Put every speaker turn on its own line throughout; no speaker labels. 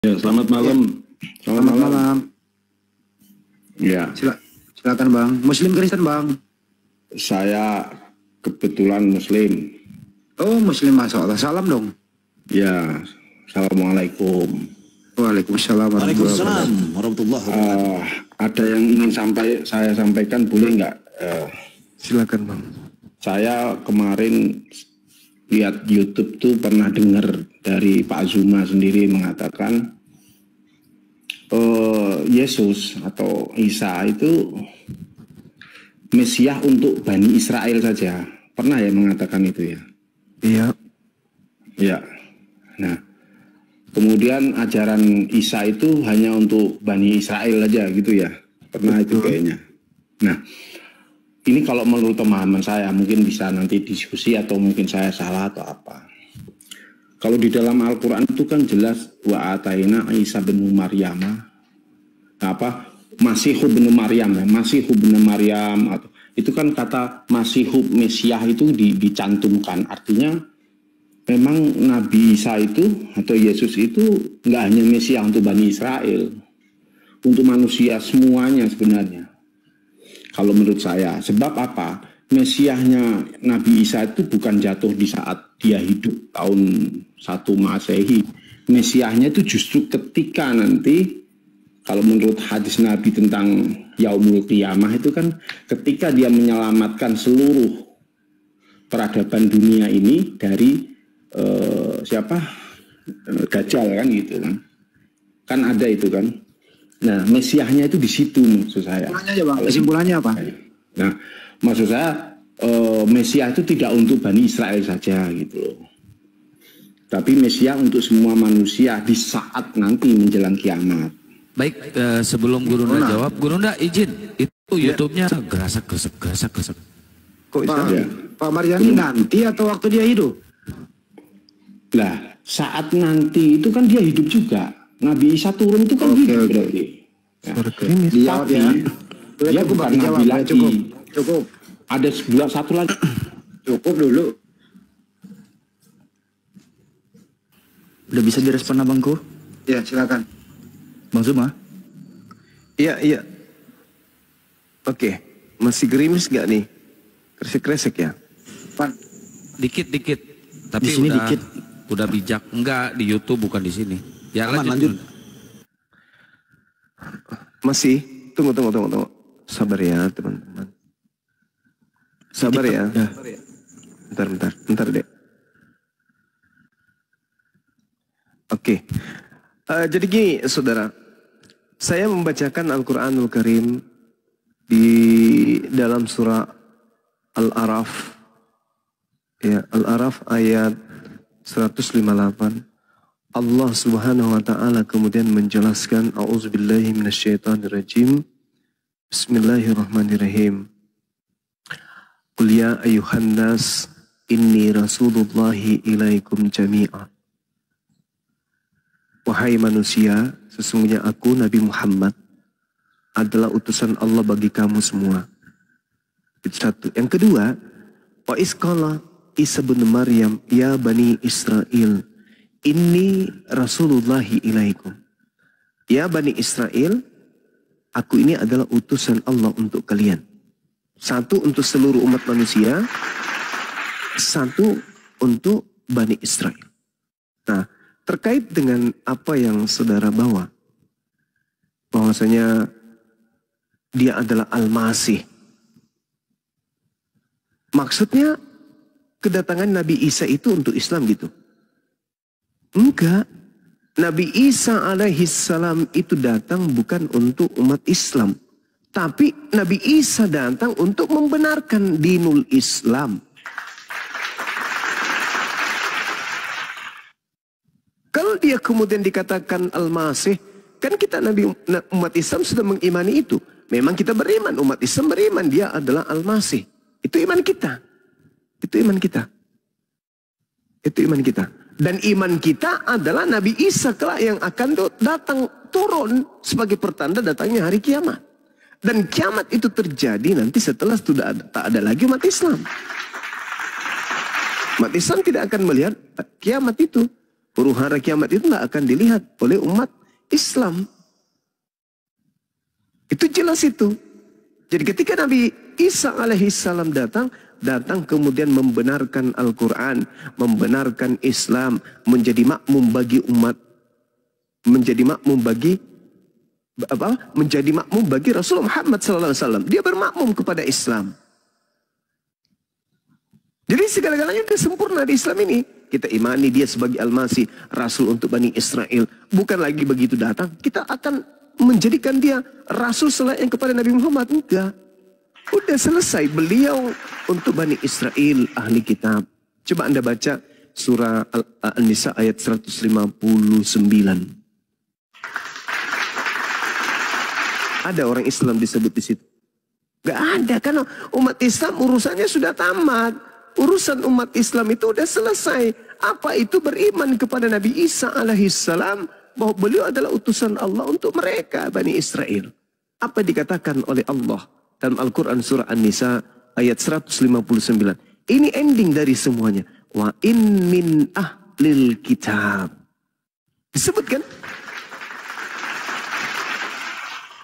Ya, selamat malam.
Selamat malam.
Ya.
Silakan Bang. Muslim Kristen Bang?
Saya kebetulan Muslim.
Oh Muslim, Masya Allah. Salam dong.
Ya, Assalamualaikum.
Waalaikumsalam.
Waalaikumsalam warahmatullahi wabarakatuh.
Ada yang ingin saya sampaikan, boleh nggak?
Silakan Bang.
Saya kemarin lihat YouTube tuh pernah dengar dari Pak Zuma sendiri mengatakan Yesus atau Isa itu Mesias untuk Bani Israel saja. Pernah ya mengatakan itu ya?
Iya.
Ya. Nah, kemudian ajaran Isa itu hanya untuk Bani Israel aja gitu ya? Pernah itu kayaknya. Nah, ini kalau menurut pemahaman saya, mungkin bisa nanti diskusi atau mungkin saya salah atau apa. Kalau di dalam Al-Quran itu kan jelas wa ataina Isa bin Maryam, Masihu bin Maryam ya, Masihu bin Maryam, atau itu kan kata Masihu Mesias itu dicantumkan. Artinya memang Nabi Isa itu atau Yesus itu nggak hanya Mesias untuk Bani Israel, untuk manusia semuanya sebenarnya. Kalau menurut saya, sebab apa? Mesiasnya Nabi Isa itu bukan jatuh di saat dia hidup tahun 1 Masehi. Mesiasnya itu justru ketika nanti, kalau menurut hadis Nabi tentang Yaumul Qiyamah itu kan ketika dia menyelamatkan seluruh peradaban dunia ini dari Dajjal kan gitu kan. Kan ada itu kan. Nah, Mesiasnya itu di situ maksud saya.
Kesimpulannya apa?
Nah, maksud saya Mesias itu tidak untuk Bani Israel saja gitu loh. Tapi Mesias untuk semua manusia di saat nanti menjelang kiamat.
Baik, sebelum Guru Nda jawab, Guru Nda izin, itu YouTube-nya gerasak.
Kok Pak Maryani nanti atau waktu dia hidup?
Lah, saat nanti itu kan dia hidup juga. Nabi Isa turun itu kan hidup berarti.
Ya.
Tapi dia bukan Nabi lagi.
Cukup.
Ada satu lagi.
Cukup dulu.
Udah bisa direspon abangku?
Ya silakan.
Bang Zuma?
Iya. Oke. Masih gerimis gak nih? Kresek-kresek ya?
Pan.
Dikit. Tapi
Di sini
udah,
dikit.
udah bijak. Enggak, di YouTube bukan di sini. Ya lanjut.
Masih? Tunggu. Sabar ya teman-teman. Sabar ya. Bentar dek. Oke. Jadi gini saudara. Saya membacakan Al-Quranul Karim di dalam surah Al-A'raf. Ya, Al-A'raf ayat 158. Allah Subhanahu wa taala kemudian menjelaskan auzubillahi minasyaitonirrajim. Bismillahirrahmanirrahim. Qul ya ayyuhan nas inni rasulullahi ilaikum jami'a. Wahai manusia, sesungguhnya aku Nabi Muhammad adalah utusan Allah bagi kamu semua. Itu satu. Yang kedua, wa isqala Isa bin Maryam ya Bani Israel inni rasulullahi ilaikum. Ya Bani Israel, aku ini adalah utusan Allah untuk kalian. Satu untuk seluruh umat manusia, satu untuk Bani Israel. Nah, terkait dengan apa yang saudara bawa, bahwasanya dia adalah Al-Masih. Maksudnya kedatangan Nabi Isa itu untuk Islam gitu? Enggak. Nabi Isa alaihissalam itu datang bukan untuk umat Islam. Tapi Nabi Isa datang untuk membenarkan dinul Islam. Kalau dia kemudian dikatakan Al-Masih, kan kita umat Islam sudah mengimani itu. Memang kita beriman, umat Islam beriman dia adalah Al-Masih. Itu iman kita. Dan iman kita adalah Nabi Isa kelak yang akan datang turun sebagai pertanda datangnya hari kiamat. Dan kiamat itu terjadi nanti setelah tak ada lagi umat Islam. Umat Islam tidak akan melihat kiamat itu. Huru hara kiamat itu tidak akan dilihat oleh umat Islam. Itu jelas itu. Jadi ketika Nabi Isa alaihissalam datang kemudian membenarkan Al-Quran, membenarkan Islam, menjadi makmum bagi umat, menjadi makmum bagi Rasulullah Muhammad SAW. Dia bermakmum kepada Islam. Jadi segala-galanya sudah sempurna di Islam ini. Kita imani dia sebagai Al-Masih, Rasul untuk Bani Israel. Bukan lagi begitu datang, kita akan menjadikan dia Rasul selain kepada Nabi Muhammad. Enggak. Udah selesai. Beliau untuk Bani Israel, ahli kitab. Coba Anda baca surah An-Nisa ayat 159. Ada orang Islam disebut di situ? Gak ada, karena umat Islam urusannya sudah tamat. Urusan umat Islam itu sudah selesai. Apa itu beriman kepada Nabi Isa alaihissalam, bahwa beliau adalah utusan Allah untuk mereka, Bani Israel. Apa dikatakan oleh Allah dalam Al-Quran surah An-Nisa ayat 159. Ini ending dari semuanya. Wa in min ahlil kitab. Disebutkan?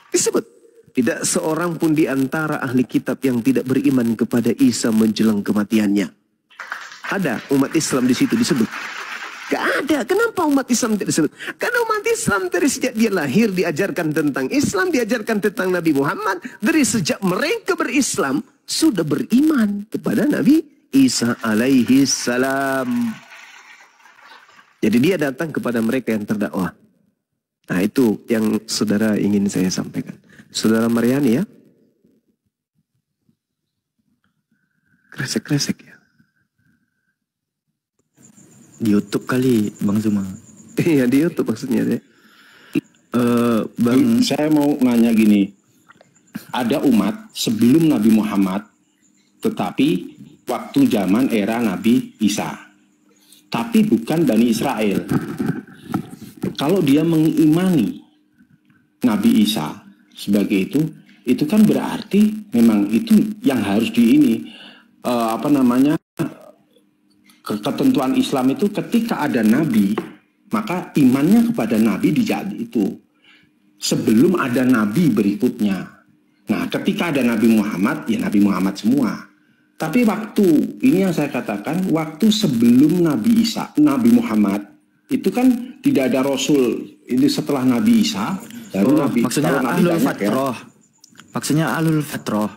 Disebut. Tidak seorang pun di antara ahli kitab yang tidak beriman kepada Isa menjelang kematiannya. Ada umat Islam di situ disebut. Gak ada. Kenapa umat Islam tidak disebut? Karena umat Islam dari sejak dia lahir diajarkan tentang Islam, diajarkan tentang Nabi Muhammad. Dari sejak mereka berislam sudah beriman kepada Nabi Isa alaihi salam. Jadi dia datang kepada mereka yang terdakwah. Nah itu yang saudara ingin saya sampaikan. Saudara Mariani ya. Kresek-kresek ya.
Di YouTube kali Bang Zuma.
Iya di YouTube maksudnya deh.
Saya mau nanya gini. Ada umat sebelum Nabi Muhammad, tetapi waktu zaman era Nabi Isa. Tapi bukan Bani Israel. Kalau dia mengimani Nabi Isa sebagai itu kan berarti memang itu yang harus ketentuan Islam itu ketika ada Nabi, maka imannya kepada Nabi dijadi itu. Sebelum ada Nabi berikutnya. Nah, ketika ada Nabi Muhammad, ya Nabi Muhammad semua. Tapi waktu, ini yang saya katakan, waktu sebelum Nabi Isa, Nabi Muhammad, itu kan tidak ada Rasul. Ini setelah Nabi Isa, baru Nabi.
Maksudnya Ahlul Fatrah. Maksudnya Ahlul Fatrah.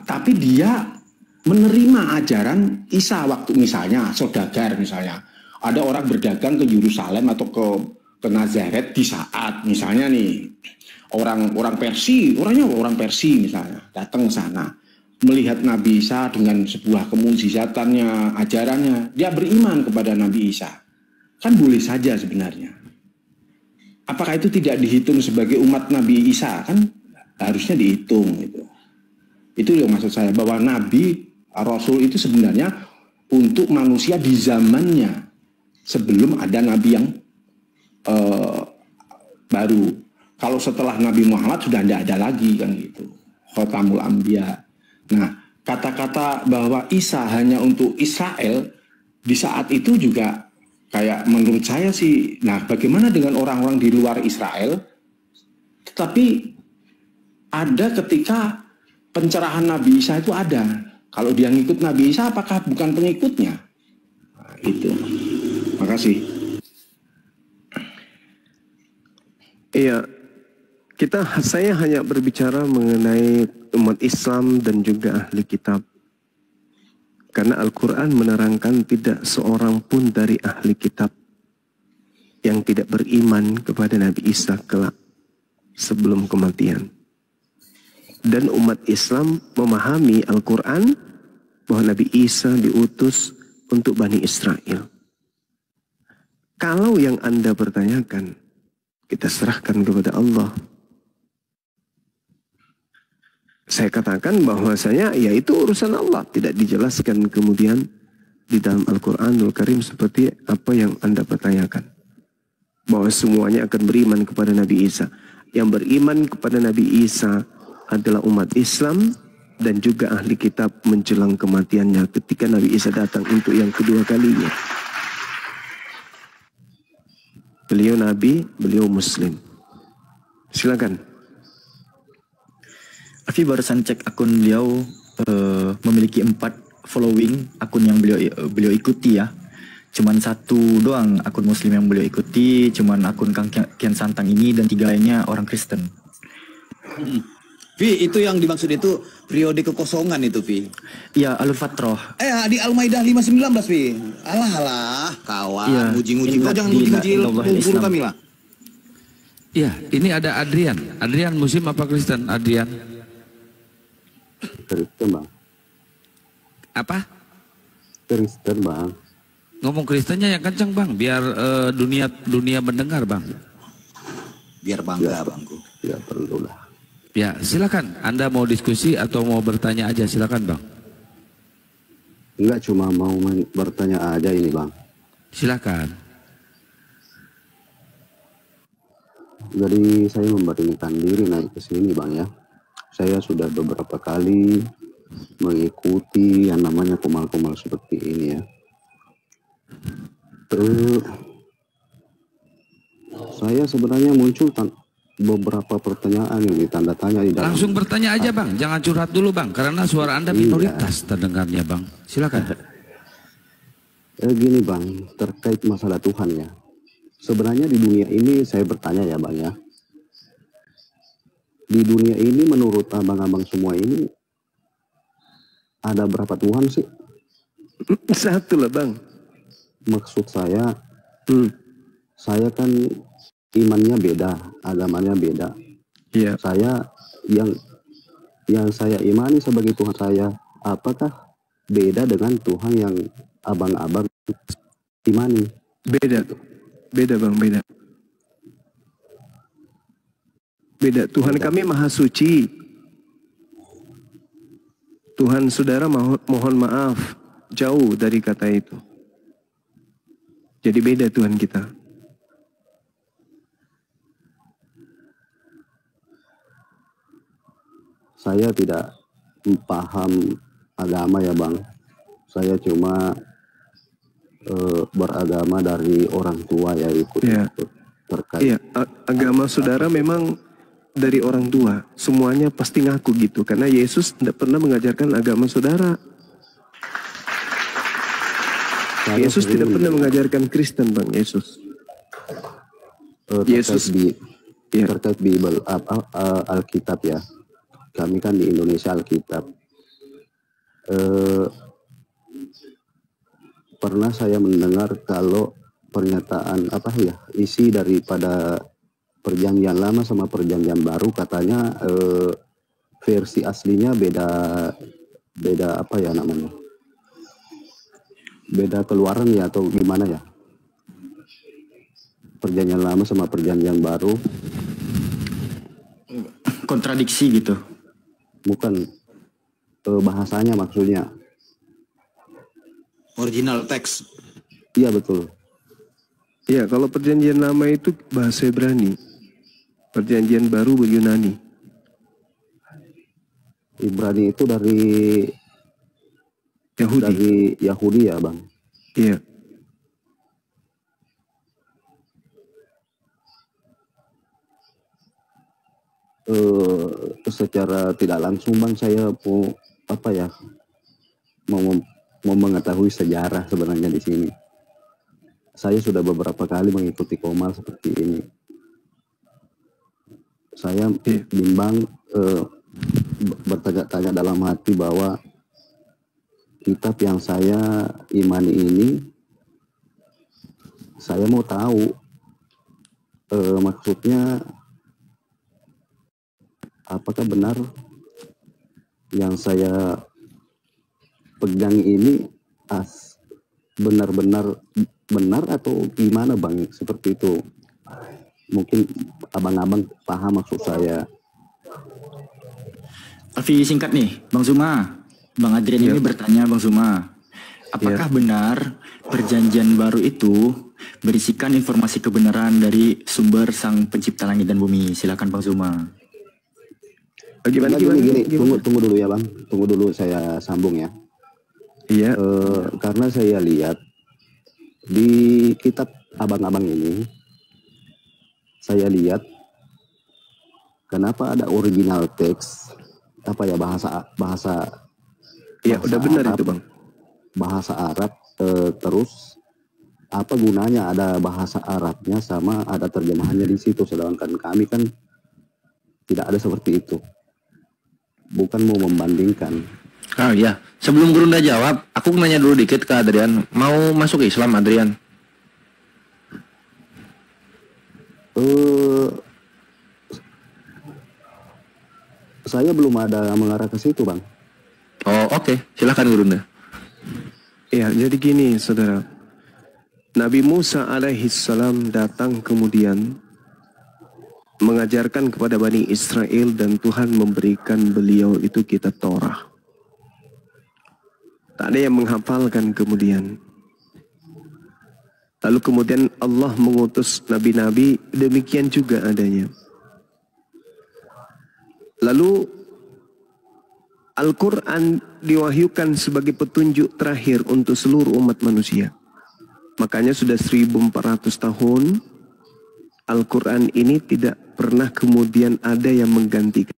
Tapi dia menerima ajaran Isa waktu misalnya, saudagar misalnya. Ada orang berdagang ke Yerusalem atau ke Nazaret di saat misalnya nih orang Persia misalnya datang ke sana melihat Nabi Isa dengan sebuah kemujizatannya, ajarannya, dia beriman kepada Nabi Isa. Kan boleh saja sebenarnya. Apakah itu tidak dihitung sebagai umat Nabi Isa? Kan harusnya dihitung gitu. Itu yang maksud saya, bahwa Nabi Rasul itu sebenarnya untuk manusia di zamannya sebelum ada Nabi yang baru. Kalau setelah Nabi Muhammad sudah tidak ada lagi kan gitu. Khotamul Anbiya. Nah, kata-kata bahwa Isa hanya untuk Israel di saat itu juga kayak menurut saya sih, nah bagaimana dengan orang-orang di luar Israel? Tetapi ada ketika pencerahan Nabi Isa itu ada. Kalau dia ngikut Nabi Isa, apakah bukan pengikutnya? Nah, itu. Makasih.
Iya, saya hanya berbicara mengenai umat Islam dan juga ahli kitab. Karena Al-Quran menerangkan tidak seorang pun dari ahli kitab yang tidak beriman kepada Nabi Isa kelak sebelum kematian. Dan umat Islam memahami Al-Quran bahwa Nabi Isa diutus untuk Bani Israel. Kalau yang Anda pertanyakan, kita serahkan kepada Allah. Saya katakan bahwasanya ya itu urusan Allah, tidak dijelaskan kemudian di dalam Al-Quranul Karim seperti apa yang Anda pertanyakan. Bahwa semuanya akan beriman kepada Nabi Isa. Yang beriman kepada Nabi Isa adalah umat Islam dan juga ahli kitab menjelang kematiannya ketika Nabi Isa datang untuk yang kedua kalinya. Beliau nabi, beliau muslim. Silakan.
Afi barusan cek akun beliau, memiliki 4 following akun yang beliau ikuti ya. Cuman 1 doang akun muslim yang beliau ikuti, cuman akun Kang Kian Santang ini, dan 3 lainnya orang Kristen.
Vi, itu yang dimaksud itu periode kekosongan itu, Vi.
Iya, Alul Fatroh.
Di Al-Maidah 5:19, Vi. Alah, kawan,
Iya,
nguji-nguji. Kau
inna
jangan
dina
nguji-nguji
illallahil
guru
Islam.
kami lah.
Ya, ini ada Adrian. Adrian muslim apa Kristen? Adrian.
Kristen, Bang.
Apa?
Kristen, Bang.
Ngomong Kristennya yang kencang, Bang, biar dunia mendengar, Bang.
Biar bangga, Bangku.
Ya perlulah.
Ya, silakan. Anda mau diskusi atau mau bertanya aja, silakan, Bang.
Enggak, cuma mau bertanya aja ini, Bang.
Silakan.
Jadi saya memberanikan diri naik ke sini, Bang, ya. Saya sudah beberapa kali mengikuti yang namanya kumal-kumal seperti ini, ya. Saya sebenarnya muncul beberapa pertanyaan ini, tanda tanya di dalam.
Langsung bertanya aja, Bang. Jangan curhat dulu, Bang, karena suara Anda minoritas terdengarnya, Bang. Silakan.
Gini, Bang, terkait masalah Tuhan, ya. Sebenarnya di dunia ini saya bertanya ya, Bang, ya. Di dunia ini menurut abang-abang semua ini ada berapa Tuhan sih?
1 lah, Bang.
Maksud saya, saya kan imannya beda, agamanya beda.
Iya.
Saya yang saya imani sebagai Tuhan saya, apakah beda dengan Tuhan yang abang-abang imani?
Beda. Beda, Bang, beda. Beda. Tuhan kami maha suci. Tuhan saudara mohon maaf, jauh dari kata itu. Jadi beda Tuhan kita.
Saya tidak paham agama ya, Bang. Saya cuma beragama dari orang tua ya, ikut terkait.
Iya, agama saudara memang dari orang tua. Semuanya pasti ngaku gitu, karena Yesus tidak pernah mengajarkan agama saudara. Yesus tidak pernah mengajarkan Kristen, Bang. Yesus.
Terkait Bible, Alkitab ya. Kami kan di Indonesia Alkitab. Pernah saya mendengar kalau pernyataan isi daripada perjanjian lama sama perjanjian baru, katanya versi aslinya beda apa ya namanya, beda keluaran ya, atau gimana ya, perjanjian lama sama perjanjian baru.
Kontradiksi gitu.
Bukan, bahasanya maksudnya.
Original teks.
Iya betul.
Iya, kalau perjanjian lama itu bahasa Ibrani, perjanjian baru Yunani.
Ibrani itu dari
Yahudi.
Dari Yahudi ya, Bang.
Iya.
Secara tidak langsung, Bang, saya mau mengetahui sejarah sebenarnya di sini. Saya sudah beberapa kali mengikuti komal seperti ini. Saya bimbang, bertanya-tanya dalam hati bahwa kitab yang saya imani ini, saya mau tahu maksudnya apakah benar yang saya pegang ini benar-benar benar atau gimana, Bang? Seperti itu. Mungkin abang-abang paham maksud saya.
Alfi, singkat nih, Bang Zuma. Bang Adrian ini bertanya, Bang Zuma, apakah benar perjanjian baru itu berisikan informasi kebenaran dari sumber Sang Pencipta Langit dan Bumi? Silakan, Bang Zuma.
Gini, tunggu dulu ya, Bang. Tunggu dulu, saya sambung ya.
Iya.
Karena saya lihat di kitab abang-abang ini saya lihat kenapa ada original teks bahasa
Ya, udah benar
Arab,
itu Bang.
Bahasa Arab, terus apa gunanya ada bahasa Arabnya sama ada terjemahannya di situ, sedangkan kami kan tidak ada seperti itu. Bukan mau membandingkan.
Ah ya, sebelum Gurunda jawab, aku nanya dulu dikit ke Adrian. Mau masuk Islam Adrian?
Saya belum ada mengarah ke situ, Bang.
Oh oke. Silakan Gurunda. Ya, jadi gini saudara. Nabi Musa alaihissalam datang kemudian mengajarkan kepada Bani Israel dan Tuhan memberikan beliau itu kitab Torah. Tak ada yang menghafalkan kemudian. Lalu kemudian Allah mengutus nabi-nabi, demikian juga adanya. Lalu Al-Quran diwahyukan sebagai petunjuk terakhir untuk seluruh umat manusia. Makanya sudah 1400 tahun Al-Quran ini tidak pernah kemudian ada yang menggantikan.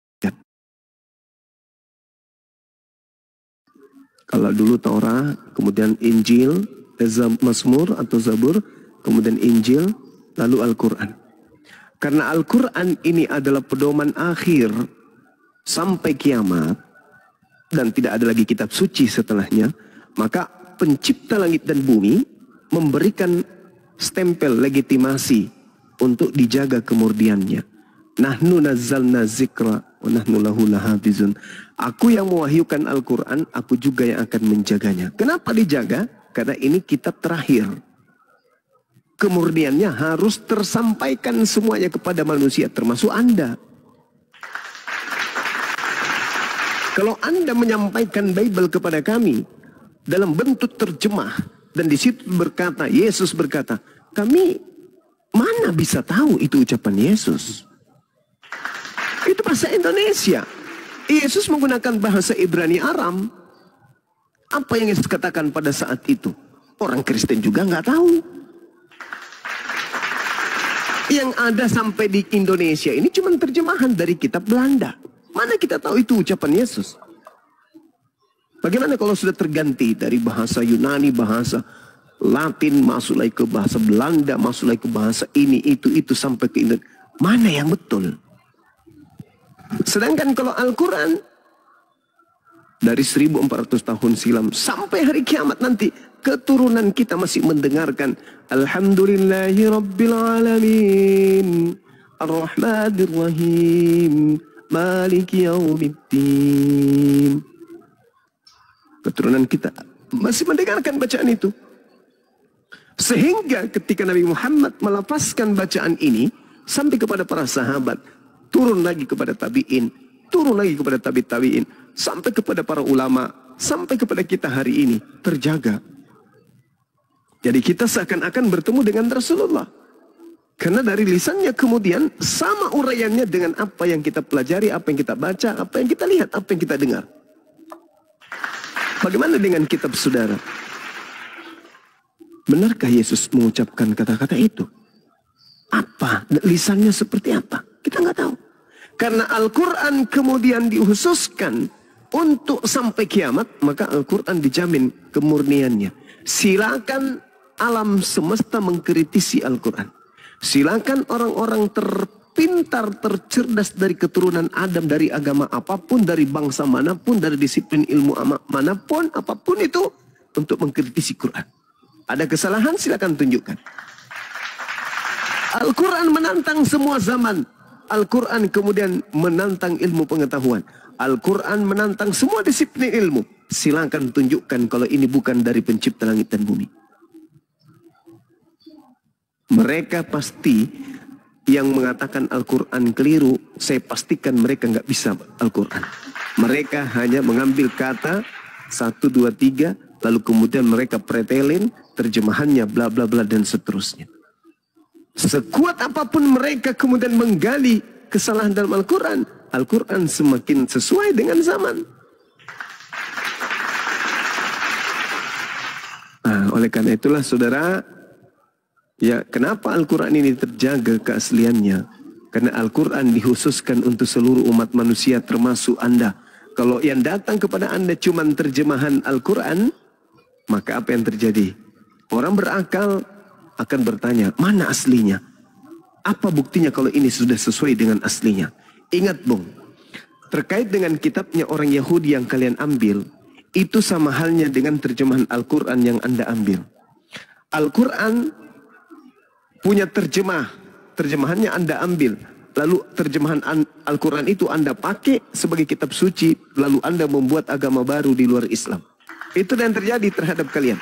Kalau dulu Torah, kemudian Injil, Mazmur atau Zabur, kemudian Injil, lalu Al-Quran. Karena Al-Quran ini adalah pedoman akhir sampai kiamat dan tidak ada lagi kitab suci setelahnya, maka pencipta langit dan bumi memberikan stempel legitimasi untuk dijaga kemurniannya. Nahnu nazzalna zikra wa nahnu lahu lahafizun. Aku yang mewahyukan Al-Quran, aku juga yang akan menjaganya. Kenapa dijaga? Karena ini kitab terakhir. Kemurniannya harus tersampaikan semuanya kepada manusia, termasuk Anda. Kalau Anda menyampaikan Bible kepada kami dalam bentuk terjemah, dan di situ berkata, Yesus berkata, kami mana bisa tahu itu ucapan Yesus? Itu bahasa Indonesia. Yesus menggunakan bahasa Ibrani Aram. Apa yang Yesus katakan pada saat itu? Orang Kristen juga nggak tahu. Yang ada sampai di Indonesia ini cuma terjemahan dari kitab Belanda. Mana kita tahu itu ucapan Yesus? Bagaimana kalau sudah terganti dari bahasa Yunani, bahasa Latin, masuk lagi ke bahasa Belanda, masuk lagi ke bahasa ini, itu sampai ke Indonesia. Mana yang betul? Sedangkan kalau Al-Quran dari 1400 tahun silam sampai hari kiamat nanti, keturunan kita masih mendengarkan Alhamdulillahi Rabbil Alamin Ar-Rahmanir Rahim Maliki Yaumiddin. Keturunan kita masih mendengarkan bacaan itu. Sehingga ketika Nabi Muhammad melafazkan bacaan ini sampai kepada para sahabat, turun lagi kepada tabi'in, turun lagi kepada tabi'in, sampai kepada para ulama, sampai kepada kita hari ini terjaga. Jadi kita seakan-akan bertemu dengan Rasulullah. Karena dari lisannya kemudian sama uraiannya dengan apa yang kita pelajari, apa yang kita baca, apa yang kita lihat, apa yang kita dengar. Bagaimana dengan kitab saudara? Benarkah Yesus mengucapkan kata-kata itu? Apa? Lisannya seperti apa? Kita nggak tahu. Karena Al-Quran kemudian dihususkan untuk sampai kiamat, maka Al-Quran dijamin kemurniannya. Silakan alam semesta mengkritisi Al-Quran. Silakan orang-orang terpintar, tercerdas dari keturunan Adam, dari agama apapun, dari bangsa manapun, dari disiplin ilmu manapun, apapun itu, untuk mengkritisi Quran. Ada kesalahan, silakan tunjukkan. Al-Quran menantang semua zaman. Al-Quran kemudian menantang ilmu pengetahuan. Al-Quran menantang semua disiplin ilmu. Silakan tunjukkan kalau ini bukan dari pencipta langit dan bumi. Mereka pasti yang mengatakan Al-Quran keliru, saya pastikan mereka nggak bisa Al-Quran. Mereka hanya mengambil kata 1, 2, 3, lalu kemudian mereka pretelin terjemahannya bla bla bla dan seterusnya. Sekuat apapun mereka kemudian menggali kesalahan dalam Al-Quran, Al-Quran semakin sesuai dengan zaman. Nah, oleh karena itulah saudara, Ya, kenapa Al-Quran ini terjaga keasliannya? Karena Al-Quran dikhususkan untuk seluruh umat manusia termasuk Anda. Kalau yang datang kepada Anda cuma terjemahan Al-Quran, maka apa yang terjadi? Orang berakal akan bertanya, mana aslinya? Apa buktinya kalau ini sudah sesuai dengan aslinya? Ingat Bung, terkait dengan kitabnya orang Yahudi yang kalian ambil, itu sama halnya dengan terjemahan Al-Quran yang Anda ambil. Al-Quran punya terjemahannya Anda ambil, lalu terjemahan Al-Quran itu Anda pakai sebagai kitab suci, lalu Anda membuat agama baru di luar Islam. Itu yang terjadi terhadap kalian.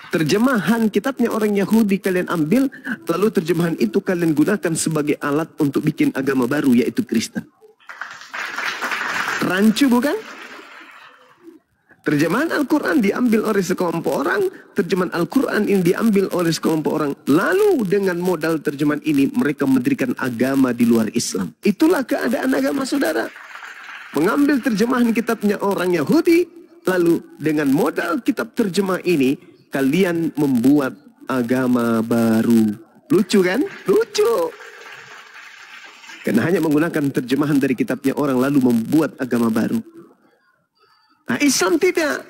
Terjemahan kitabnya orang Yahudi kalian ambil, lalu terjemahan itu kalian gunakan sebagai alat untuk bikin agama baru, yaitu Kristen. Rancu bukan? Terjemahan Al-Quran diambil oleh sekelompok orang, terjemahan Al-Quran ini diambil oleh sekelompok orang. Lalu dengan modal terjemahan ini mereka mendirikan agama di luar Islam. Itulah keadaan agama saudara. Mengambil terjemahan kitabnya orang Yahudi, lalu dengan modal kitab terjemah ini, kalian membuat agama baru. Lucu kan? Lucu. Karena hanya menggunakan terjemahan dari kitabnya orang lalu membuat agama baru. Nah, Islam tidak.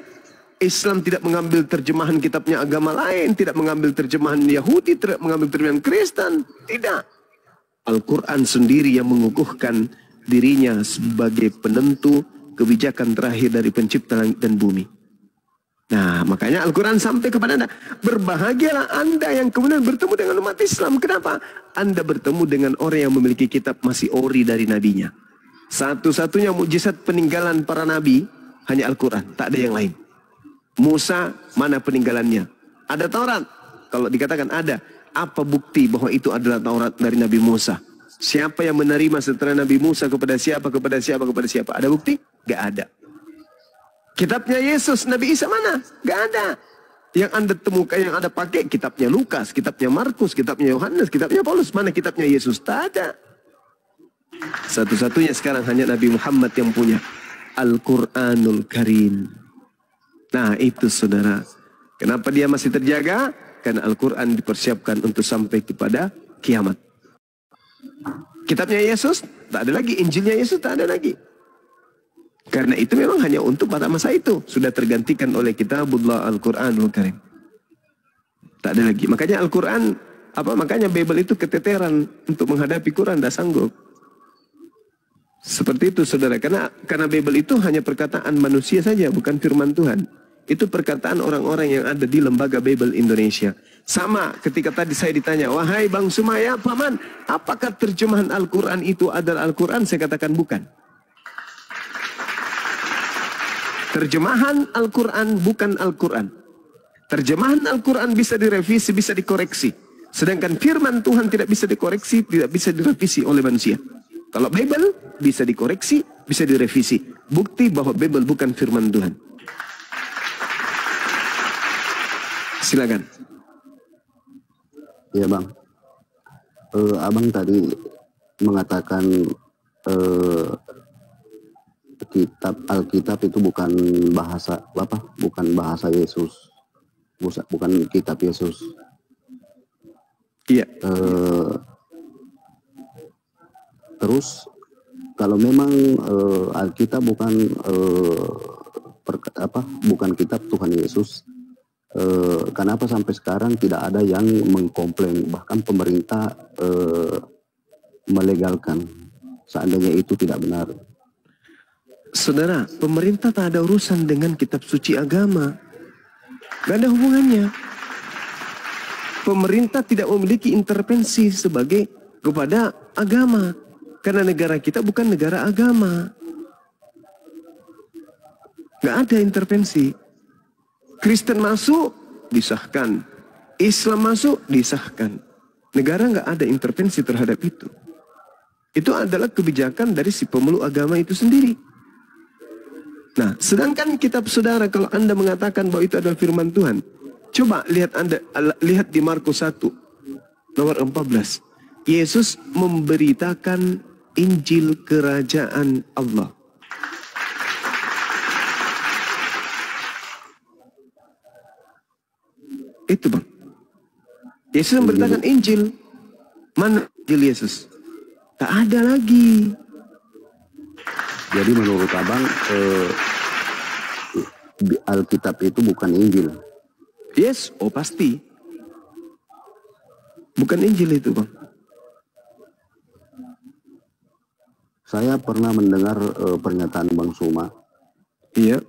Islam tidak mengambil terjemahan kitabnya agama lain, tidak mengambil terjemahan Yahudi, tidak mengambil terjemahan Kristen, tidak. Al-Quran sendiri yang mengukuhkan dirinya sebagai penentu kebijakan terakhir dari pencipta langit dan bumi. Nah, makanya Al-Quran sampai kepada Anda. Berbahagialah Anda yang kemudian bertemu dengan umat Islam. Kenapa? Anda bertemu dengan orang yang memiliki kitab masih ori dari nabinya. Satu-satunya mukjizat peninggalan para nabi hanya Al-Quran, tak ada yang lain. Musa, mana peninggalannya? Ada Taurat. Kalau dikatakan ada, apa bukti bahwa itu adalah Taurat dari Nabi Musa? Siapa yang menerima setelah Nabi Musa kepada siapa, kepada siapa, kepada siapa? Ada bukti? Gak ada. Kitabnya Yesus, Nabi Isa mana? Gak ada. Yang Anda temukan, yang Anda pakai, kitabnya Lukas, kitabnya Markus, kitabnya Yohanes, kitabnya Paulus. Mana kitabnya Yesus? Tak ada. Satu-satunya sekarang hanya Nabi Muhammad yang punya. Al-Quranul Karim. Nah itu saudara. Kenapa dia masih terjaga? Karena Al-Quran dipersiapkan untuk sampai kepada kiamat. Kitabnya Yesus tak ada lagi. Injilnya Yesus tak ada lagi. Karena itu memang hanya untuk pada masa itu. Sudah tergantikan oleh kitabullah Al-Quranul Karim. Tak ada lagi. Makanya Al-Quran, makanya Bible itu keteteran untuk menghadapi Quran. Tak sanggup. Seperti itu saudara, karena Bible itu hanya perkataan manusia saja, bukan firman Tuhan. Itu perkataan orang-orang yang ada di lembaga Bible Indonesia. Sama ketika tadi saya ditanya, wahai Bang Sumaya, Paman, apakah terjemahan Al-Quran itu adalah Al-Quran? Saya katakan bukan. Terjemahan Al-Quran bukan Al-Quran. Terjemahan Al-Quran bisa direvisi, bisa dikoreksi. Sedangkan firman Tuhan tidak bisa dikoreksi, tidak bisa direvisi oleh manusia. Kalau Bible bisa dikoreksi, bisa direvisi. Bukti bahwa Bible bukan firman Tuhan. Silakan.
Iya Bang. Abang tadi mengatakan Alkitab itu bukan bahasa bukan bahasa Yesus, bukan kitab Yesus.
Iya.
Terus kalau memang Alkitab bukan bukan kitab Tuhan Yesus, kenapa sampai sekarang tidak ada yang mengkomplain, bahkan pemerintah melegalkan seandainya itu tidak benar?
Saudara, pemerintah tak ada urusan dengan kitab suci agama. Gak ada hubungannya. Pemerintah tidak memiliki intervensi kepada agama. Karena negara kita bukan negara agama. Gak ada intervensi. Kristen masuk, disahkan. Islam masuk, disahkan. Negara gak ada intervensi terhadap itu. Itu adalah kebijakan dari si pemeluk agama itu sendiri. Nah, sedangkan kitab saudara, kalau Anda mengatakan bahwa itu adalah firman Tuhan, coba lihat di Markus 1, nomor 14. Yesus memberitakan Injil Kerajaan Allah. Itu Bang. Yesus memberitakan Injil. Mana Injil Yesus? Tak ada lagi.
Jadi menurut abang Alkitab itu bukan Injil?
Yes, oh pasti. Bukan Injil itu, Bang.
Saya pernah mendengar pernyataan Bang Suma.
Iya.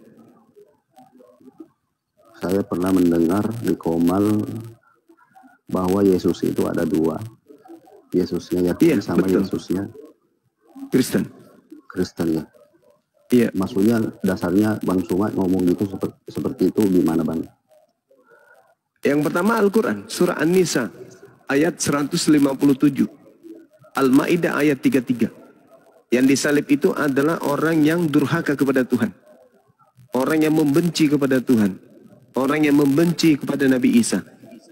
Saya pernah mendengar di Komal bahwa Yesus itu ada dua. Yesusnya Yahudi sama
betul.
Yesusnya
Kristen.
Kristen ya.
Iya.
Maksudnya dasarnya Bang Suma ngomong gitu seperti itu gimana Bang?
Yang pertama Al-Quran, surah An-Nisa ayat 157, Al-Ma'idah ayat 33. Yang disalib itu adalah orang yang durhaka kepada Tuhan, orang yang membenci kepada Tuhan, orang yang membenci kepada Nabi Isa.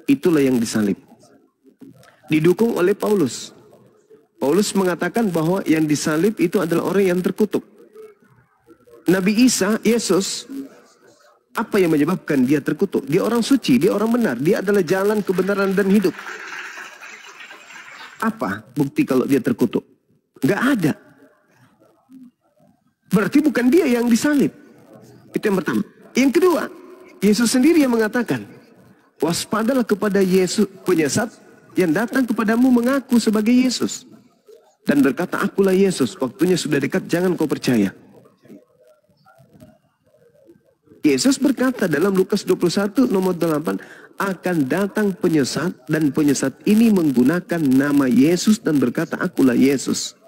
Itulah yang disalib. Didukung oleh Paulus. Paulus mengatakan bahwa yang disalib itu adalah orang yang terkutuk. Nabi Isa, Yesus, apa yang menyebabkan dia terkutuk? Dia orang suci, dia orang benar, dia adalah jalan kebenaran dan hidup. Apa bukti kalau dia terkutuk? Nggak ada. Berarti bukan dia yang disalib. Itu yang pertama. Yang kedua, Yesus sendiri yang mengatakan, waspadalah kepada Yesus penyesat yang datang kepadamu mengaku sebagai Yesus dan berkata, akulah Yesus, waktunya sudah dekat, jangan kau percaya. Yesus berkata dalam Lukas 21 nomor 8, akan datang penyesat dan penyesat ini menggunakan nama Yesus dan berkata, akulah Yesus.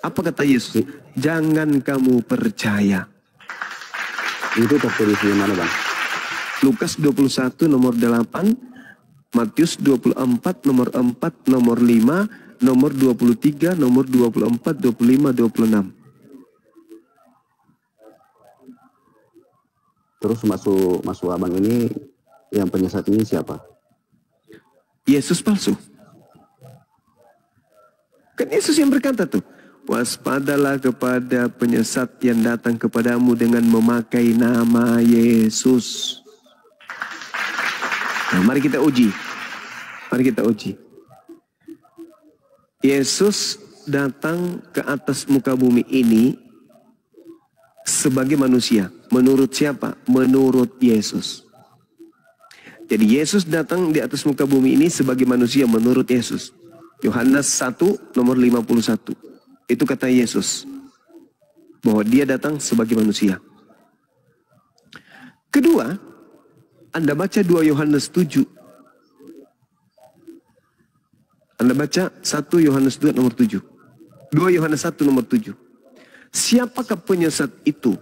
Apa kata Yesus? Jangan kamu percaya.
Itu tertulis di mana Bang?
Lukas 21 nomor 8, Matius 24 nomor 4, nomor 5, nomor 23, nomor 24, 25, 26.
Terus masuk abang ini yang penyesat ini siapa?
Yesus palsu. Kan Yesus yang berkata tuh, waspadalah kepada penyesat yang datang kepadamu dengan memakai nama Yesus. Nah, mari kita uji. Mari kita uji. Yesus datang ke atas muka bumi ini sebagai manusia. Menurut siapa? Menurut Yesus. Jadi Yesus datang di atas muka bumi ini sebagai manusia menurut Yesus. Yohanes 1 nomor 51. Itu kata Yesus. Bahwa dia datang sebagai manusia. Kedua, Anda baca 2 Yohanes 7. Anda baca 1 Yohanes 2 nomor 7. 2 Yohanes 1 nomor 7. Siapakah penyesat itu?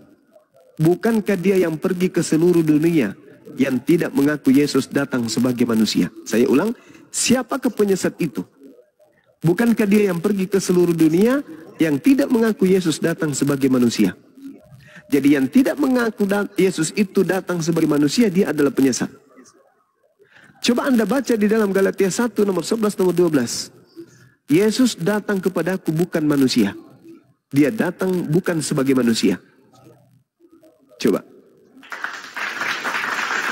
Bukankah dia yang pergi ke seluruh dunia yang tidak mengaku Yesus datang sebagai manusia? Saya ulang, siapakah penyesat itu? Bukankah dia yang pergi ke seluruh dunia yang tidak mengaku Yesus datang sebagai manusia? Jadi yang tidak mengaku Yesus itu datang sebagai manusia, dia adalah penyesat. Coba Anda baca di dalam Galatia 1 nomor 11 nomor 12. Yesus datang kepadaku bukan manusia. Dia datang bukan sebagai manusia. Coba.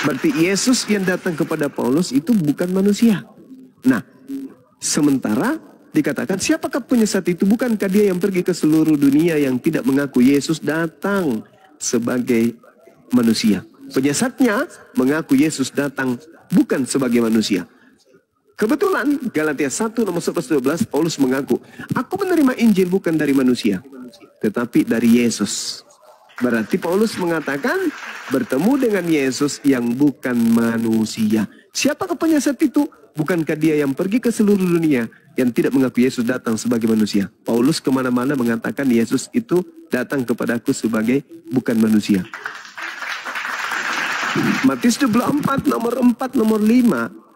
Berarti Yesus yang datang kepada Paulus itu bukan manusia. Nah, sementara dikatakan siapakah penyesat itu? Bukankah dia yang pergi ke seluruh dunia yang tidak mengaku Yesus datang sebagai manusia? Penyesatnya mengaku Yesus datang bukan sebagai manusia. Kebetulan Galatia 1 nomor 11-12 Paulus mengaku, aku menerima Injil bukan dari manusia, tetapi dari Yesus. Berarti Paulus mengatakan bertemu dengan Yesus yang bukan manusia. Siapakah penyesat itu? Bukankah dia yang pergi ke seluruh dunia yang tidak mengaku Yesus datang sebagai manusia? Paulus kemana-mana mengatakan Yesus itu datang kepadaku sebagai bukan manusia. Matius 24 nomor 4 nomor 5.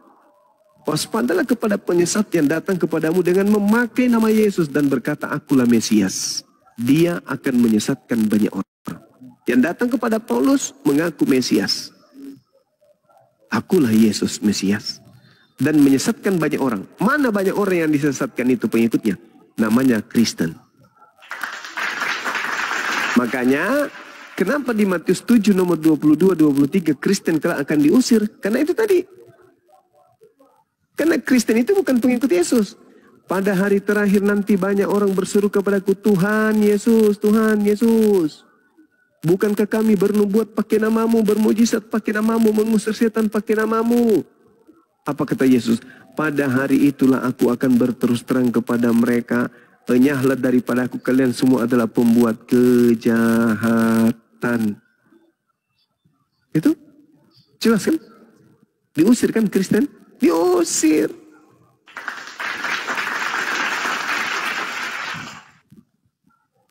Waspadalah kepada penyesat yang datang kepadamu dengan memakai nama Yesus dan berkata, akulah Mesias. Dia akan menyesatkan banyak orang. Yang datang kepada Paulus mengaku Mesias. Akulah Yesus Mesias. Dan menyesatkan banyak orang. Mana banyak orang yang disesatkan itu pengikutnya? Namanya Kristen. Makanya kenapa di Matius 7 nomor 22-23 Kristen kelak akan diusir? Karena itu tadi. Karena Kristen itu bukan pengikut Yesus. Pada hari terakhir nanti banyak orang berseru kepadaku, Tuhan Yesus, Tuhan Yesus. Bukankah kami bernubuat pakai namamu, bermujizat pakai namamu, mengusir setan pakai namamu? Apa kata Yesus? Pada hari itulah aku akan berterus terang kepada mereka, enyahlah daripada aku, kalian semua adalah pembuat kejahatan. Itu jelas kan? Diusir kan Kristen? Diusir.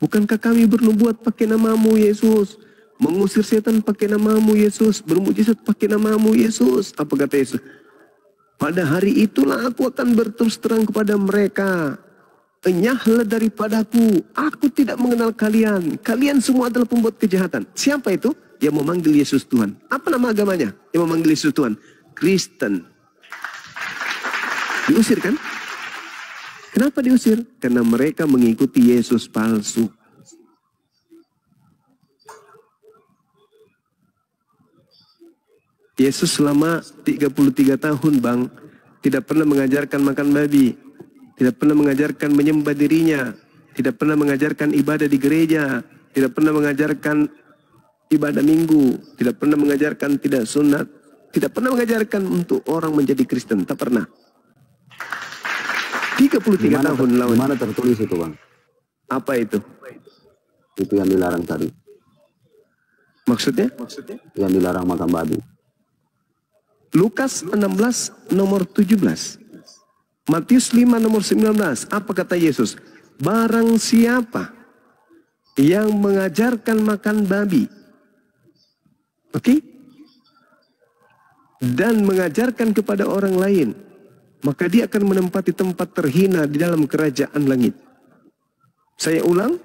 Bukankah kami bernubuat pakai namamu Yesus, mengusir setan pakai namamu Yesus, bermujizat pakai namamu Yesus? Apa kata Yesus? Pada hari itulah aku akan berterus terang kepada mereka, enyahlah daripadaku, aku tidak mengenal kalian, kalian semua adalah pembuat kejahatan. Siapa itu? Yang memanggil Yesus Tuhan. Apa nama agamanya? Yang memanggil Yesus Tuhan? Kristen. Diusir kan? Kenapa diusir? Karena mereka mengikuti Yesus palsu. Yesus selama 33 tahun bang, tidak pernah mengajarkan makan babi, tidak pernah mengajarkan menyembah dirinya, tidak pernah mengajarkan ibadah di gereja, tidak pernah mengajarkan ibadah minggu, tidak pernah mengajarkan tidak sunat, tidak pernah mengajarkan untuk orang menjadi Kristen, tak pernah. 33 tahun lawan.
Mana tertulis itu bang?
Apa itu?
Itu yang dilarang tadi.
Maksudnya?
Yang dilarang makan babi.
Lukas 16 nomor 17. Matius 5 nomor 19. Apa kata Yesus? Barang siapa yang mengajarkan makan babi, oke? Dan mengajarkan kepada orang lain, maka dia akan menempati tempat terhina di dalam kerajaan langit. Saya ulang,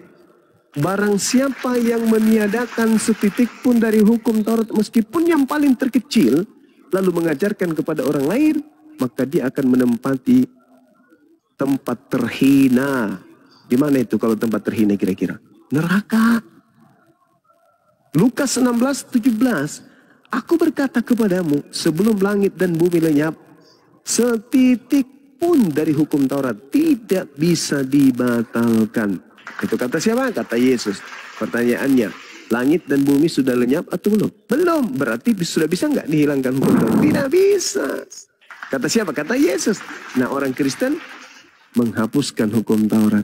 barang siapa yang meniadakan setitik pun dari hukum Taurat, meskipun yang paling terkecil, lalu mengajarkan kepada orang lain, maka dia akan menempati tempat terhina. Di mana itu kalau tempat terhina kira-kira? Neraka. Lukas 16:17. Aku berkata kepadamu, sebelum langit dan bumi lenyap, setitik pun dari hukum Taurat tidak bisa dibatalkan. Itu kata siapa? Kata Yesus. Pertanyaannya, langit dan bumi sudah lenyap atau belum? Belum. Berarti sudah bisa nggak dihilangkan hukum Taurat? Tidak bisa. Kata siapa? Kata Yesus. Nah, orang Kristen menghapuskan hukum Taurat.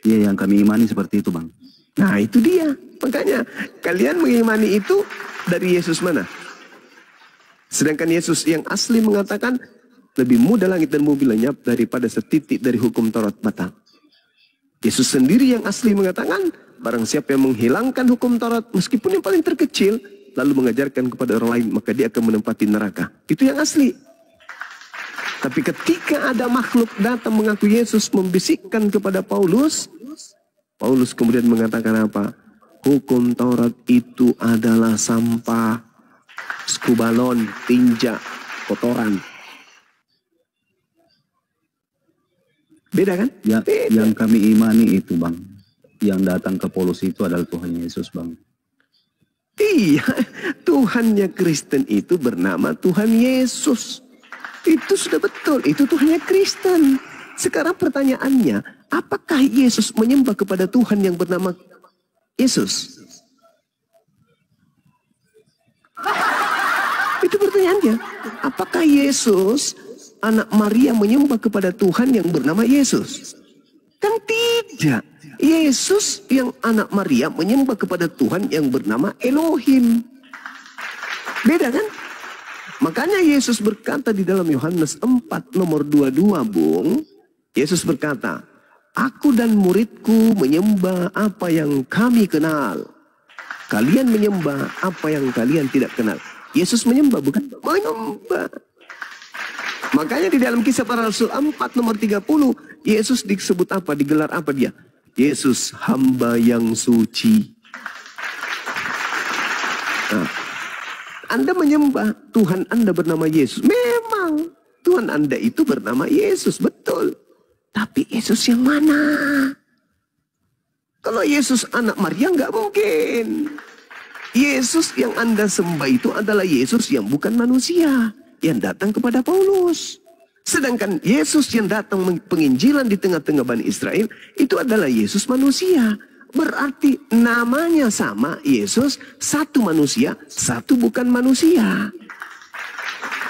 Iya, yang kami imani seperti itu bang.
Nah, itu dia. Makanya kalian mengimani itu dari Yesus mana? Sedangkan Yesus yang asli mengatakan, lebih mudah langit dan bumi lenyap daripada setitik dari hukum Taurat batal. Yesus sendiri yang asli mengatakan, barang siapa yang menghilangkan hukum Taurat, meskipun yang paling terkecil, lalu mengajarkan kepada orang lain, maka dia akan menempati neraka. Itu yang asli. Tapi ketika ada makhluk datang mengaku Yesus, membisikkan kepada Paulus, Paulus kemudian mengatakan apa? Hukum Taurat itu adalah sampah, skubalon, tinja, kotoran. Beda kan?
Ya,
beda.
Yang kami imani itu bang, yang datang ke Paulus itu adalah Tuhan Yesus bang.
Iya, Tuhannya Kristen itu bernama Tuhan Yesus. Itu sudah betul, itu Tuhannya Kristen. Sekarang pertanyaannya, apakah Yesus menyembah kepada Tuhan yang bernama Yesus? Itu pertanyaannya. Apakah Yesus, anak Maria, menyembah kepada Tuhan yang bernama Yesus? Kan tidak. Yesus yang anak Maria menyembah kepada Tuhan yang bernama Elohim. Beda kan? Makanya Yesus berkata di dalam Yohanes 4 nomor 22, Bung. Yesus berkata, aku dan muridku menyembah apa yang kami kenal. Kalian menyembah apa yang kalian tidak kenal. Yesus menyembah, bukan? Menyembah. Makanya di dalam Kisah Para Rasul 4 nomor 30, Yesus disebut apa? Digelar apa dia? Yesus hamba yang suci. Nah, Anda menyembah Tuhan Anda bernama Yesus. Memang Tuhan Anda itu bernama Yesus, betul. Tapi Yesus yang mana? Kalau Yesus anak Maria nggak mungkin. Yesus yang Anda sembah itu adalah Yesus yang bukan manusia. yang datang kepada Paulus. Sedangkan Yesus yang datang penginjilan di tengah-tengah Bani Israel itu adalah Yesus manusia. Berarti namanya sama, Yesus satu manusia, satu bukan manusia.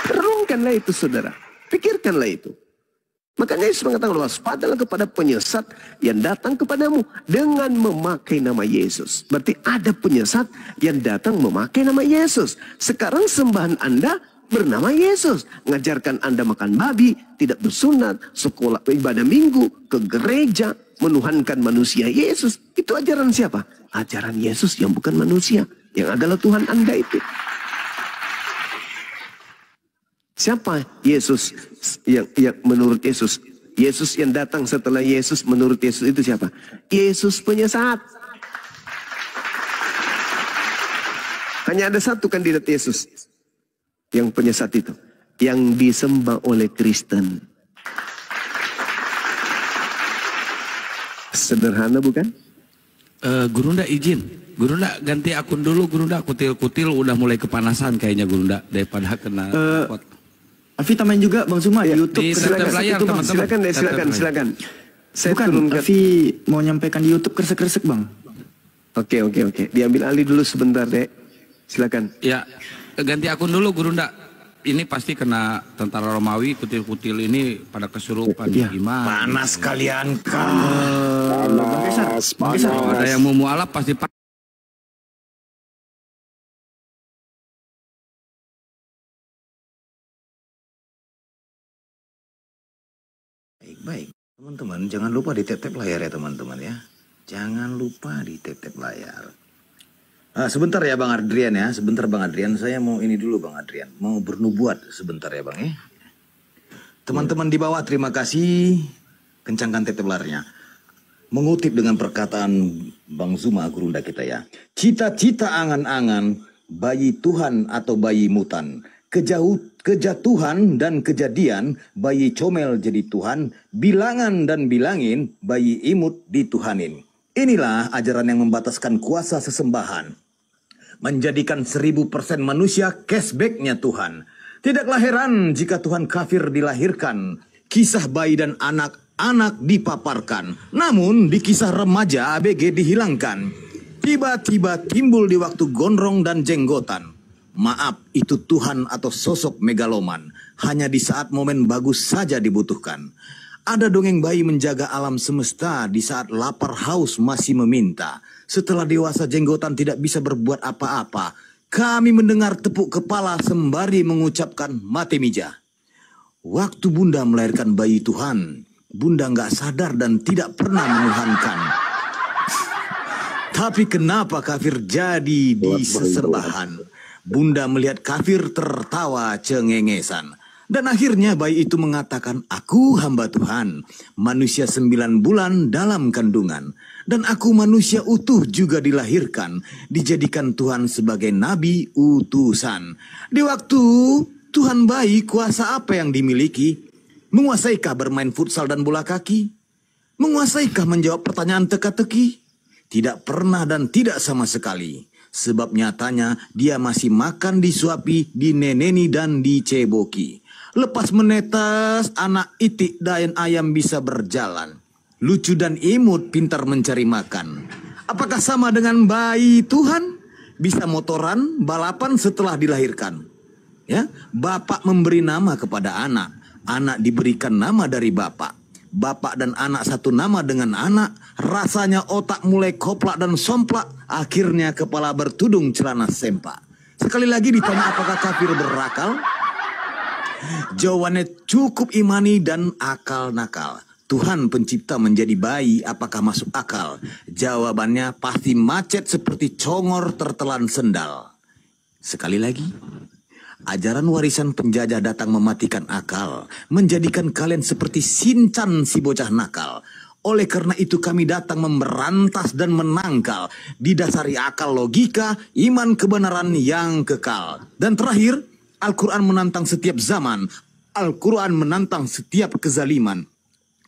Renungkanlah itu saudara, pikirkanlah itu. Makanya Yesus mengatakan, waspadalah kepada penyesat yang datang kepadamu dengan memakai nama Yesus. Berarti ada penyesat yang datang memakai nama Yesus. Sekarang sembahan Anda bernama Yesus. Ngajarkan Anda makan babi, tidak bersunat, sekolah ibadah minggu, ke gereja, menuhankan manusia Yesus. Itu ajaran siapa? Ajaran Yesus yang bukan manusia, yang adalah Tuhan Anda itu. Siapa Yesus yang menurut Yesus? Yesus yang datang setelah Yesus menurut Yesus itu siapa? Yesus penyesat. Hanya ada satu kandidat Yesus yang penyesat itu, yang disembah oleh Kristen. Sederhana bukan?
Gurunda izin, Gurunda ganti akun dulu, Gurunda kutil-kutil udah mulai kepanasan kayaknya Gurunda daripada kena
Afi tambahin juga Bang Zuma di YouTube.
Di silakan layar teman-teman.
Silakan. Saya
Bukan,
turunkan.
Afi mau nyampaikan di YouTube kresek-kresek Bang.
Oke. Diambil alih dulu sebentar, Dek. Silakan.
Ya, ganti akun dulu Gurunda. Ini pasti kena tentara Romawi, kutil-kutil ini pada kesurupan.
Iya.
Gimana?
Panas kalian kah?
Bang Kesar.
Kalau ada yang mau mualaf pasti
Baik, teman-teman, jangan lupa di tap-tap layar ya teman-teman ya. Jangan lupa di tap-tap layar. Sebentar ya Bang Adrian ya, sebentar Bang Adrian. Saya mau ini dulu Bang Adrian, mau bernubuat sebentar ya Bang ya. Teman-teman di bawah terima kasih, kencangkan tap-tap layarnya. Mengutip dengan perkataan Bang Zuma Gurunda kita ya. Cita-cita angan-angan bayi Tuhan atau bayi mutan. Kejatuhan dan kejadian bayi comel jadi Tuhan, bilangan dan bilangin bayi imut dituhanin. Inilah ajaran yang membataskan kuasa sesembahan. Menjadikan 1000% manusia cashbacknya Tuhan. Tidaklah heran jika Tuhan kafir dilahirkan. Kisah bayi dan anak-anak dipaparkan. Namun di kisah remaja ABG dihilangkan. Tiba-tiba timbul di waktu gondrong dan jenggotan. Maaf, itu Tuhan atau sosok megaloman. Hanya di saat momen bagus saja dibutuhkan. Ada dongeng bayi menjaga alam semesta di saat lapar haus masih meminta. Setelah dewasa jenggotan tidak bisa berbuat apa-apa. Kami mendengar tepuk kepala sembari mengucapkan mati mija. Waktu Bunda melahirkan bayi Tuhan, Bunda nggak sadar dan tidak pernah menuhankan. Tapi kenapa kafir jadi di sesembahan? Bunda melihat kafir tertawa cengengesan. Dan akhirnya bayi itu mengatakan, aku hamba Tuhan, manusia 9 bulan dalam kandungan. Dan aku manusia utuh juga dilahirkan, dijadikan Tuhan sebagai nabi utusan. Di waktu Tuhan bayi, kuasa apa yang dimiliki? Menguasaikah bermain futsal dan bola kaki? Menguasaikah menjawab pertanyaan teka-teki? Tidak pernah dan tidak sama sekali. Sebab nyatanya dia masih makan disuapi, dineneni dan diceboki. Lepas menetes, anak itik dan ayam bisa berjalan. Lucu dan imut, pintar mencari makan. Apakah sama dengan bayi Tuhan? Bisa motoran, balapan setelah dilahirkan. Ya, bapak memberi nama kepada anak. Anak diberikan nama dari bapak. Bapak dan anak satu nama dengan anak. Rasanya otak mulai koplak dan somplak. Akhirnya kepala bertudung celana sempak. Sekali lagi ditanya apakah kafir berakal? Jawabannya cukup imani dan akal nakal. Tuhan pencipta menjadi bayi apakah masuk akal? Jawabannya pasti macet seperti congor tertelan sendal. Sekali lagi. Ajaran warisan penjajah datang mematikan akal. Menjadikan kalian seperti Sinchan si bocah nakal. Oleh karena itu kami datang memberantas dan menangkal. Didasari akal logika, iman kebenaran yang kekal. Dan terakhir, Al-Quran menantang setiap zaman. Al-Quran menantang setiap kezaliman.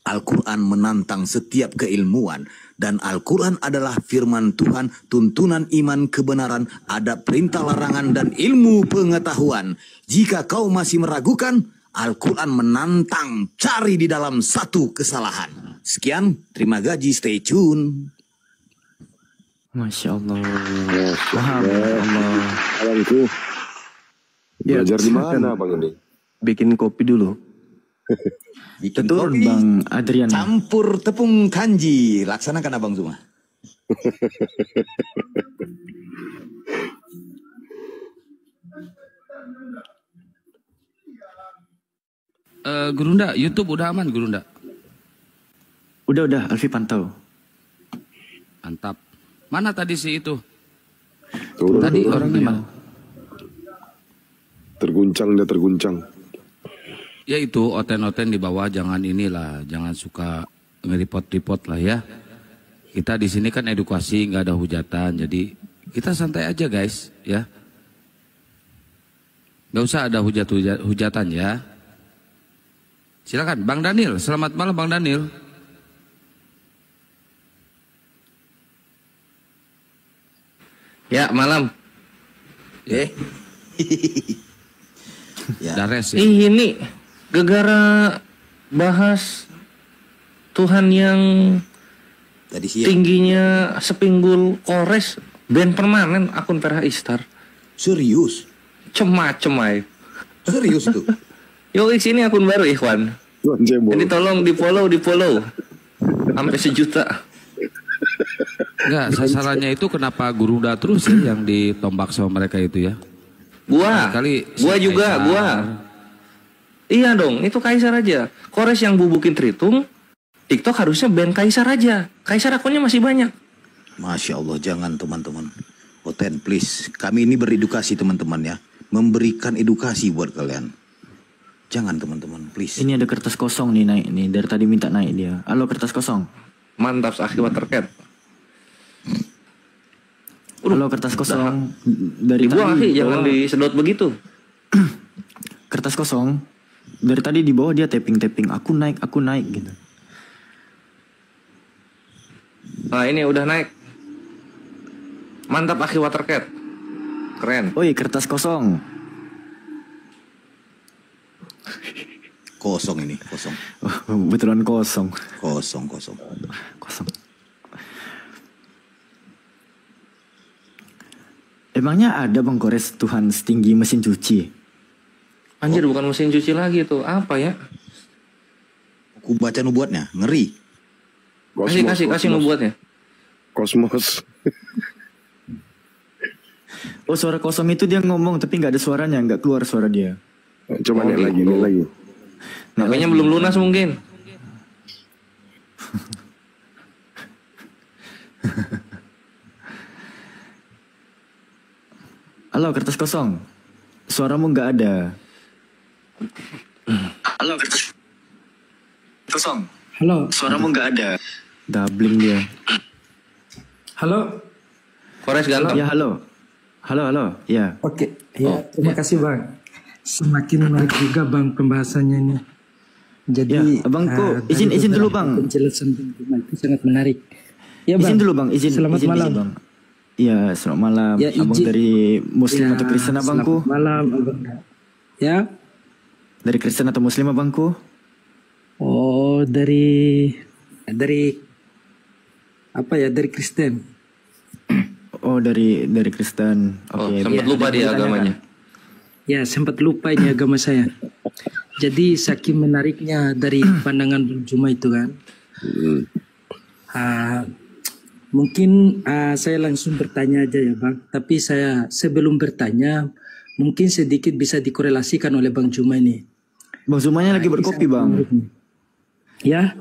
Al-Quran menantang setiap keilmuan. Dan Al-Quran adalah firman Tuhan, tuntunan iman kebenaran, ada perintah larangan dan ilmu pengetahuan. Jika kau masih meragukan, Al-Quran menantang, cari di dalam satu kesalahan. Sekian, terima gaji, stay tune.
Masya Allah.
Masya
Paham,
Allah.
Allah.
Abangku.
Ya,
Belajar di
silakan.
mana bang ini? Bikin kopi dulu.
Bikin
Turun
kopi,
Bang Adrian.
campur tepung kanji. Laksanakan Abang Zuma.
Gurunda, YouTube udah aman Gurunda?
Udah, Alfi pantau.
Mantap. Mana tadi si itu?
Turun,
Tadi
turun.
orangnya mana?
Terguncang dia terguncang.
Ya itu oten-oten di bawah, jangan inilah, jangan suka ngeripot-ripot lah ya. Kita di sini kan edukasi, nggak ada hujatan, jadi kita santai aja guys ya. Nggak usah ada hujatan ya. Silakan Bang Daniel, selamat malam Bang Daniel.
Ya malam.
Ya.
Dares ya.
Ini gegara bahas Tuhan yang
Tadi siang.
tingginya sepinggul kores band permanen akun Perha Istar.
Serius?
Cem-macem ay.
Serius itu?
Yo ini akun baru Ikhwan.
Tuan Cebol.
Jadi tolong di follow. Sampai 1 juta.
Enggak, sasarannya itu kenapa Gurunda terus ya yang ditombak sama mereka itu ya?
Gua juga. Iya dong, itu Kaisar aja. Kores yang bubukin Tritung, TikTok harusnya band Kaisar aja. Kaisar akunnya masih banyak.
Masya Allah, jangan teman-teman. Oten, please. Kami ini beredukasi teman-teman ya. Memberikan edukasi buat kalian. Jangan teman-teman, please.
Ini ada kertas kosong nih naik nih. Dari tadi minta naik dia. Halo kertas kosong.
Mantap akibat terkait.
Halo kertas kosong. Dari
Dibuang
tadi
sih, jangan
bawah.
disedot begitu.
Kertas kosong. Dari tadi di bawah dia tapping. Aku naik gitu.
Nah ini udah naik. Mantap akibat terkait. Keren.
Oi kertas kosong.
Kosong ini, kosong.
Oh, betulan kosong.
Kosong.
Kosong. Emangnya ada Bang Kores Tuhan setinggi mesin cuci?
Anjir bukan mesin cuci lagi tuh. Apa ya?
Aku baca nubuatnya, ngeri.
Kasih nubuatnya.
Kosmos.
Oh suara kosong itu dia ngomong tapi nggak ada suaranya, nggak keluar suara dia.
Coba
Oh,
lihat
gitu.
lagi.
Makanya belum lunas mungkin.
Halo kertas kosong. Suaramu nggak ada. Halo kertas kosong.
Halo,
Suaramu nggak ada. Doubling dia.
halo.
Kores ganteng.
Ya halo. Halo. Ya.
Oke, ya terima kasih Bang. Semakin menarik juga Bang pembahasannya ini. Jadi,
Ya, abangku,
dari
izin dulu,
beberapa
Bang.
Penjelasan Bang itu sangat menarik. Ya Bang.
Izin dulu Bang,
Selamat malam.
Bang. Iya, selamat malam.
Ya,
Abang
izin.
dari Muslim
Ya,
atau Kristen abangku?
Selamat malam Abang. Ya.
Dari Kristen atau Muslim abangku?
Oh, dari apa ya? Dari Kristen.
Oh, dari Kristen.
Oh,
Oke.
sempat
Iya,
lupa
ada
dia
pertanyaan.
agamanya.
Ya, sempat lupa ini agama saya. Jadi saking menariknya dari pandangan Bang Juma itu kan. Mungkin saya langsung bertanya aja ya Bang. Tapi saya sebelum bertanya, mungkin sedikit bisa dikorelasikan oleh Bang Juma ini.
Bang Zumanya lagi buat kopi, Bang.
Ya.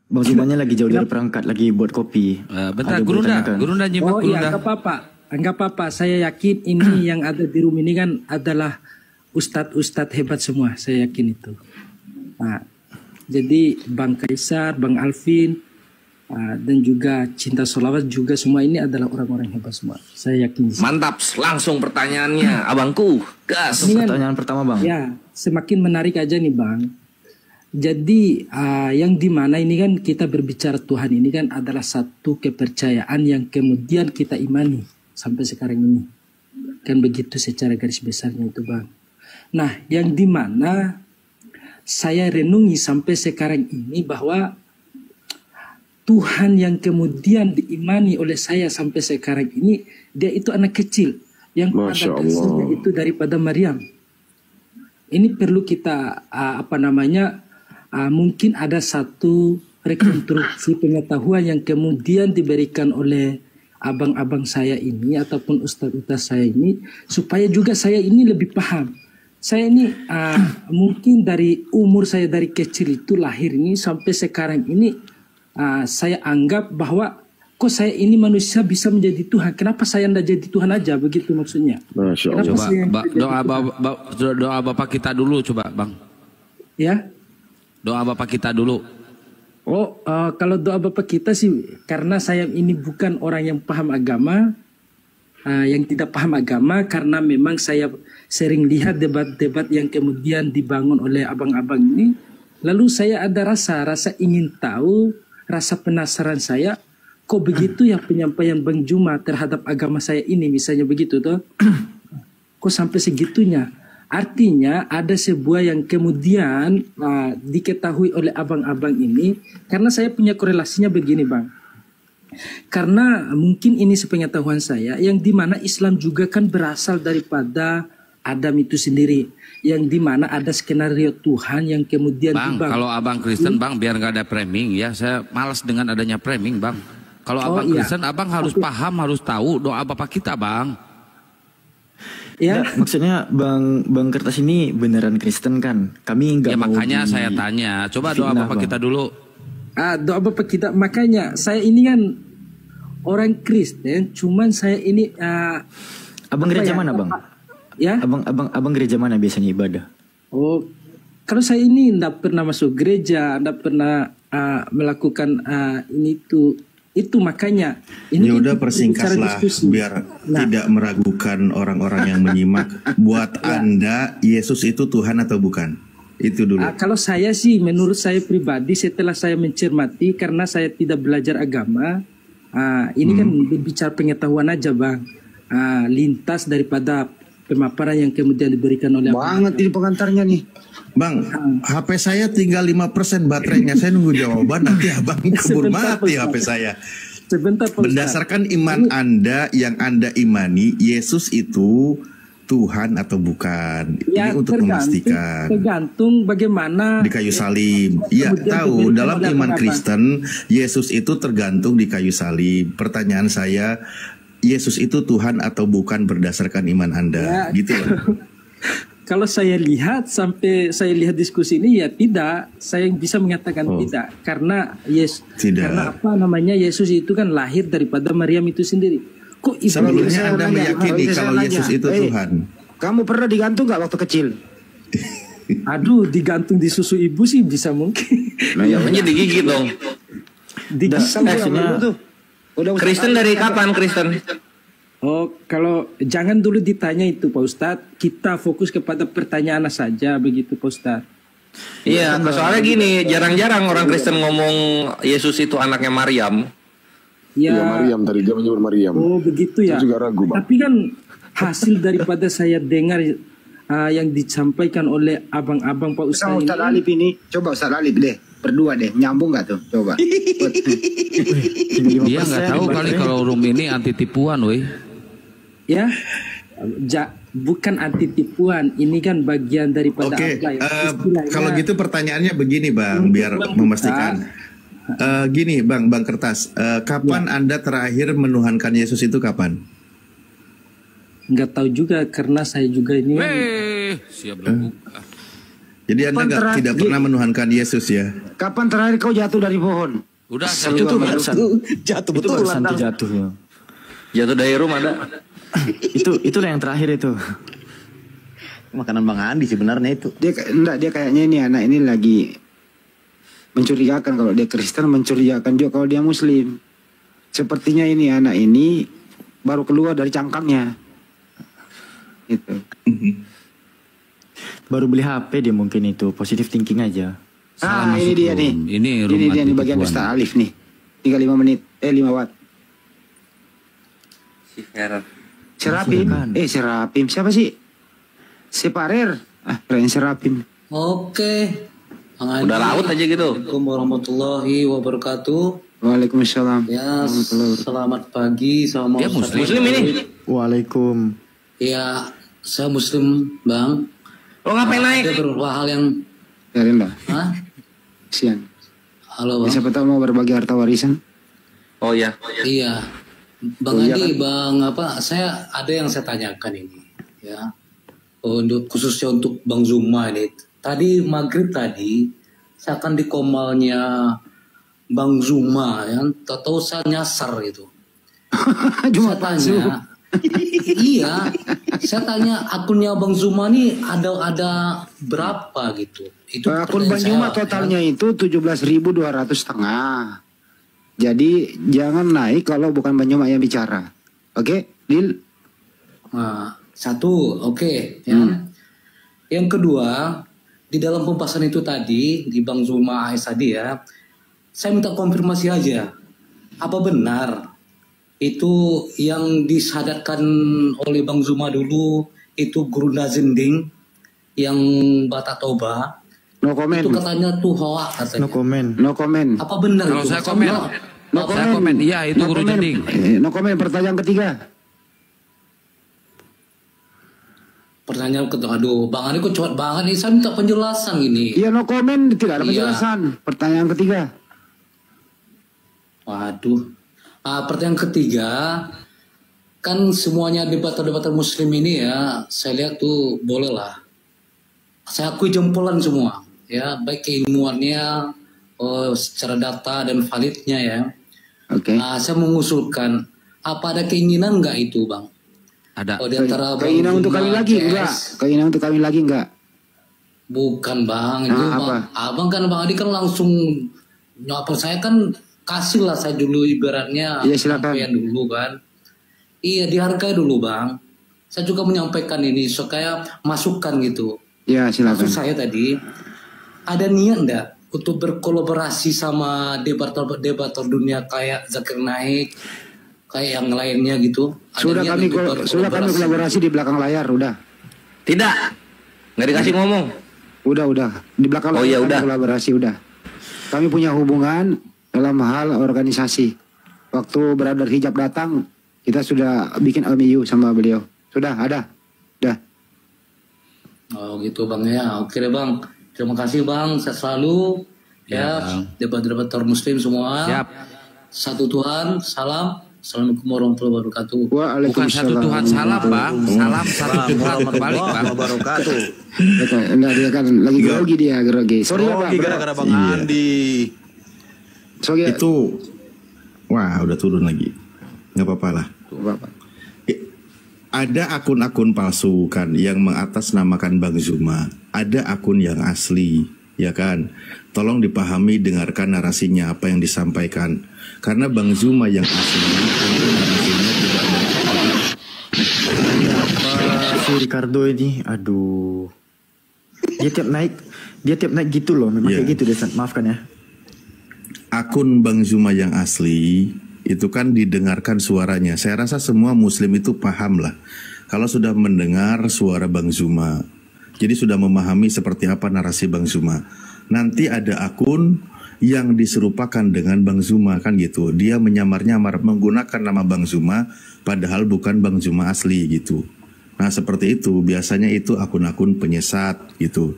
Bang Zumanya lagi jauh dari perangkat, lagi buat kopi.
Bentar,
Ada boleh tanyakan.
Gurunda nyimak
Oh iya,
Gurunda.
enggak apa-apa. Saya yakin ini yang ada di room ini kan adalah ustadz-ustadz hebat semua. Saya yakin itu. Nah, jadi Bang Kaisar, Bang Alvin, dan juga Cinta Solawat juga semua ini adalah orang-orang hebat semua. Saya yakin.
Mantap, langsung pertanyaannya, abangku. Gas.
Ini kan,
Pertanyaan pertama, Bang.
ya, semakin menarik aja nih Bang. Jadi yang dimana ini kan kita berbicara Tuhan ini kan adalah satu kepercayaan yang kemudian kita imani sampai sekarang ini. Kan begitu secara garis besarnya itu Bang. Nah yang dimana saya renungi sampai sekarang ini bahwa Tuhan yang kemudian diimani oleh saya sampai sekarang ini, dia itu anak kecil yang pada dasarnya itu daripada Maryam. Ini perlu kita mungkin ada satu rekonstruksi pengetahuan yang kemudian diberikan oleh abang-abang saya ini ataupun ustaz-ustaz saya ini supaya juga saya ini lebih paham. Saya ini mungkin dari umur saya dari kecil itu lahir ini sampai sekarang ini saya anggap bahwa kok saya ini manusia bisa menjadi Tuhan. Kenapa saya tidak jadi Tuhan aja? Begitu maksudnya.
Masya Allah. Coba doa Bapak kita dulu coba Bang.
Ya.
Doa Bapak kita dulu.
Oh, kalau doa Bapak kita sih karena saya ini bukan orang yang paham agama, yang tidak paham agama, karena memang saya sering lihat debat-debat yang kemudian dibangun oleh abang-abang ini. Lalu saya ada rasa ingin tahu, rasa penasaran saya, kok begitu ya penyampaian Bang Juma terhadap agama saya ini, misalnya begitu toh. Kok sampai segitunya? Artinya ada sebuah yang kemudian diketahui oleh abang-abang ini, karena saya punya korelasinya begini Bang. Karena mungkin ini sepengetahuan saya, yang dimana Islam juga kan berasal daripada Adam itu sendiri, yang dimana ada skenario Tuhan yang kemudian
Bang, kalau abang Kristen Bang biar nggak ada framing ya, saya malas dengan adanya framing Bang. Kalau abang Kristen abang harus paham, harus tahu doa Bapak kita Bang.
Ya, maksudnya Bang Kertas ini beneran Kristen kan? Kami enggak mau.
Makanya saya tanya, coba doa Bapak kita dulu.
Doa Bapak kita, makanya saya ini kan orang Kristen, cuman saya ini
abang gereja mana Bang?
Ya?
Abang gereja mana biasanya ibadah?
Oh, kalau saya ini enggak pernah masuk gereja, enggak pernah melakukan ini itu makanya ini
ya udah persingkatlah biar tidak meragukan orang-orang yang menyimak. Buat Anda Yesus itu Tuhan atau bukan? Itu dulu.
Kalau saya sih, menurut saya pribadi setelah saya mencermati, karena saya tidak belajar agama, ini kan berbicara pengetahuan aja Bang, lintas daripada pemaparan yang kemudian diberikan oleh
banget ini pengantarnya nih
Bang, HP saya tinggal 5% baterainya. Saya nunggu jawaban nanti abang keburu mati HP saya.
Sebentar,
berdasarkan iman Anda yang Anda imani, Yesus itu Tuhan atau bukan?
Ya,
ini untuk memastikan.
Tergantung bagaimana
di kayu salib. Ya, tahu dalam iman Kristen Yesus itu tergantung di kayu salib. Pertanyaan saya, Yesus itu Tuhan atau bukan berdasarkan iman Anda? Ya, gitu loh.
Kalau saya lihat sampai saya lihat diskusi ini ya tidak, saya bisa mengatakan tidak, karena karena apa namanya, Yesus itu kan lahir daripada Maryam itu sendiri. Kok
sebelumnya Anda meyakini kalau Yesus itu Tuhan?
Kamu pernah digantung nggak waktu kecil?
Aduh, digantung di susu ibu sih bisa mungkin.
Nah, ya digigit dong. Kristen dari kapan Kristen?
Oh, kalau jangan dulu ditanya itu Pak Ustadz, kita fokus kepada pertanyaan saja begitu Pak Ustadz.
Iya, soalnya gini, jarang-jarang orang Kristen ngomong Yesus itu anaknya Maryam.
Ya,
Maryam tadi dia menyebut Maryam.
Oh begitu ya.
Saya juga ragu, Bang.
Tapi kan hasil daripada saya dengar yang disampaikan oleh abang-abang Pak Ustadz
Ustadz Alif ini, coba Ustadz Alif deh, berdua deh, nyambung nggak tuh? Coba.
Dia nggak tahu kali kalau room ini anti tipuan, woi.
Ya, bukan anti tipuan, ini kan bagian daripada
kalau gitu pertanyaannya begini Bang, biar memastikan. Gini Bang Kertas, kapan Anda terakhir menuhankan Yesus itu kapan?
Nggak tahu juga, karena saya juga ini.
Jadi Anda tidak pernah menuhankan Yesus ya?
Kapan terakhir kau jatuh dari pohon?
Udah,
jatuh betul.
Jatuh ya.
Jatuh dari rumah ada.
Itulah yang terakhir itu.
Makanan Bang Andi sebenarnya itu.
Dia kayaknya ini anak ini lagi mencurigakan, kalau dia Kristen mencurigakan juga kalau dia Muslim. Sepertinya ini anak ini baru keluar dari cangkangnya. Itu.
Baru beli HP dia mungkin itu, positive thinking aja.
Salam
ini dia nih.
Ini
Ini dia nih bagian Ustaz Alif nih. Tinggal 5 menit. 5 watt.
Si Fer.
Serapim. Serapim. Siapa sih? Separer. Keren Serapim.
Oke.
Udah laut aja gitu.
Assalamualaikum warahmatullahi wabarakatuh.
Waalaikumsalam.
Ya, selamat pagi sama
Dia muslim ini.
Waalaikum.
Ya, saya muslim, Bang.
Lo ngapain naik?
Ada beberapa hal yang
Biarin lah.
Hah?
Sian.
Halo, Bang.
Siapa tahu mau berbagi harta warisan?
Oh ya.
Iya. Bang Andi, Bang saya ada yang saya tanyakan ini, ya. Untuk khususnya untuk Bang Zuma ini. Tadi maghrib tadi saya akan di komalnya Bang Zuma, ya. Tahu saya nyasar itu.
Cuma
saya tanya. Iya, saya tanya akunnya Bang Zuma nih ada berapa gitu. Itu
akun Bang Zuma totalnya itu 17.200 setengah. Jadi jangan naik kalau bukan Bang Zuma yang bicara. Oke, deal?
Nah, satu, oke. Ya. Yang kedua, di dalam pembahasan itu tadi di Bang Zuma AS tadi ya, saya minta konfirmasi aja. Apa benar itu yang disadarkan oleh Bang Zuma dulu itu Gurunda Zending yang Bata Toba?
No comment.
Itu katanya tuh hoax katanya.
No comment.
No comment.
Apa benar
Kalau
itu?
saya komen. Saya komen. Iya, itu
No
Guru
comment.
Jending.
No comment. Pertanyaan ketiga.
Pertanyaan kedua, aduh, Bang Ani kok cepat banget nih, saya minta penjelasan ini.
Iya, no comment, tidak ada
Iya.
penjelasan. Pertanyaan ketiga.
Waduh. Pertanyaan ketiga, kan semuanya debater-debater muslim ini ya, saya lihat tuh boleh lah. Saya akui jempolan semua, ya, baik keilmuannya, secara data dan validnya ya.
Oke.
Saya mengusulkan, apa ada keinginan nggak itu, Bang?
Ada.
Di antara Bang
Keinginan untuk
Zuma,
kawin lagi
CS.
enggak? Keinginan untuk kawin lagi enggak?
Bukan, Bang. Itu
apa?
Bang. Abang kan Bang Adi kan langsung nyapa saya kan kasih lah saya dulu ibaratnya.
Iya, silakan.
Sampean dulu kan. Iya, dihargai dulu, Bang. Saya juga menyampaikan ini supaya masukan gitu.
Ya, silakan.
Maksud saya tadi ada niat enggak untuk berkolaborasi sama debater dunia kayak Zakir Naik, kayak yang lainnya gitu? Ada
Sudah
niat
kami
untuk
sudah kami kolaborasi di belakang layar, udah.
Tidak. Nggak dikasih ngomong.
Udah. Di belakang
Oh,
layar
iya,
kami
udah.
kolaborasi, udah. Kami punya hubungan dalam hal organisasi. Waktu Brother Hijab datang, kita sudah bikin MOU sama beliau. Sudah ada. Udah.
Oh gitu Bang ya. Oke deh Bang. Terima kasih Bang. Sehat selalu. Ya, debat-debater muslim semua.
Siap.
Satu Tuhan, salam. Assalamualaikum warahmatullahi wabarakatuh.
Bukan satu Tuhan salam, Bang. Salam satu Tuhan berbalik, Bang.
Wabarakatuh.
Enggak, dia kan lagi grogi dia, grogi. Sorry ya, Pak.
Grogi gara-gara Bang Andi.
Sorry ya.
Itu, wah udah turun lagi. Nggak apa-apa lah. Ada akun-akun palsu kan yang mengatasnamakan Bang Zuma. Ada akun yang asli, ya kan? Tolong dipahami, dengarkan narasinya apa yang disampaikan. Karena Bang Zuma yang asli narasinya tidak ada.
Si Ricardo ini, aduh. Dia tiap naik gitu loh, memang kayak gitu deh. Maafkan ya.
Akun Bang Zuma yang asli itu kan didengarkan suaranya. Saya rasa semua muslim itu paham lah kalau sudah mendengar suara Bang Zuma. Jadi sudah memahami seperti apa narasi Bang Zuma. Nanti ada akun yang diserupakan dengan Bang Zuma kan gitu. Dia menyamar-nyamar menggunakan nama Bang Zuma padahal bukan Bang Zuma asli gitu. Nah seperti itu biasanya itu akun-akun penyesat gitu.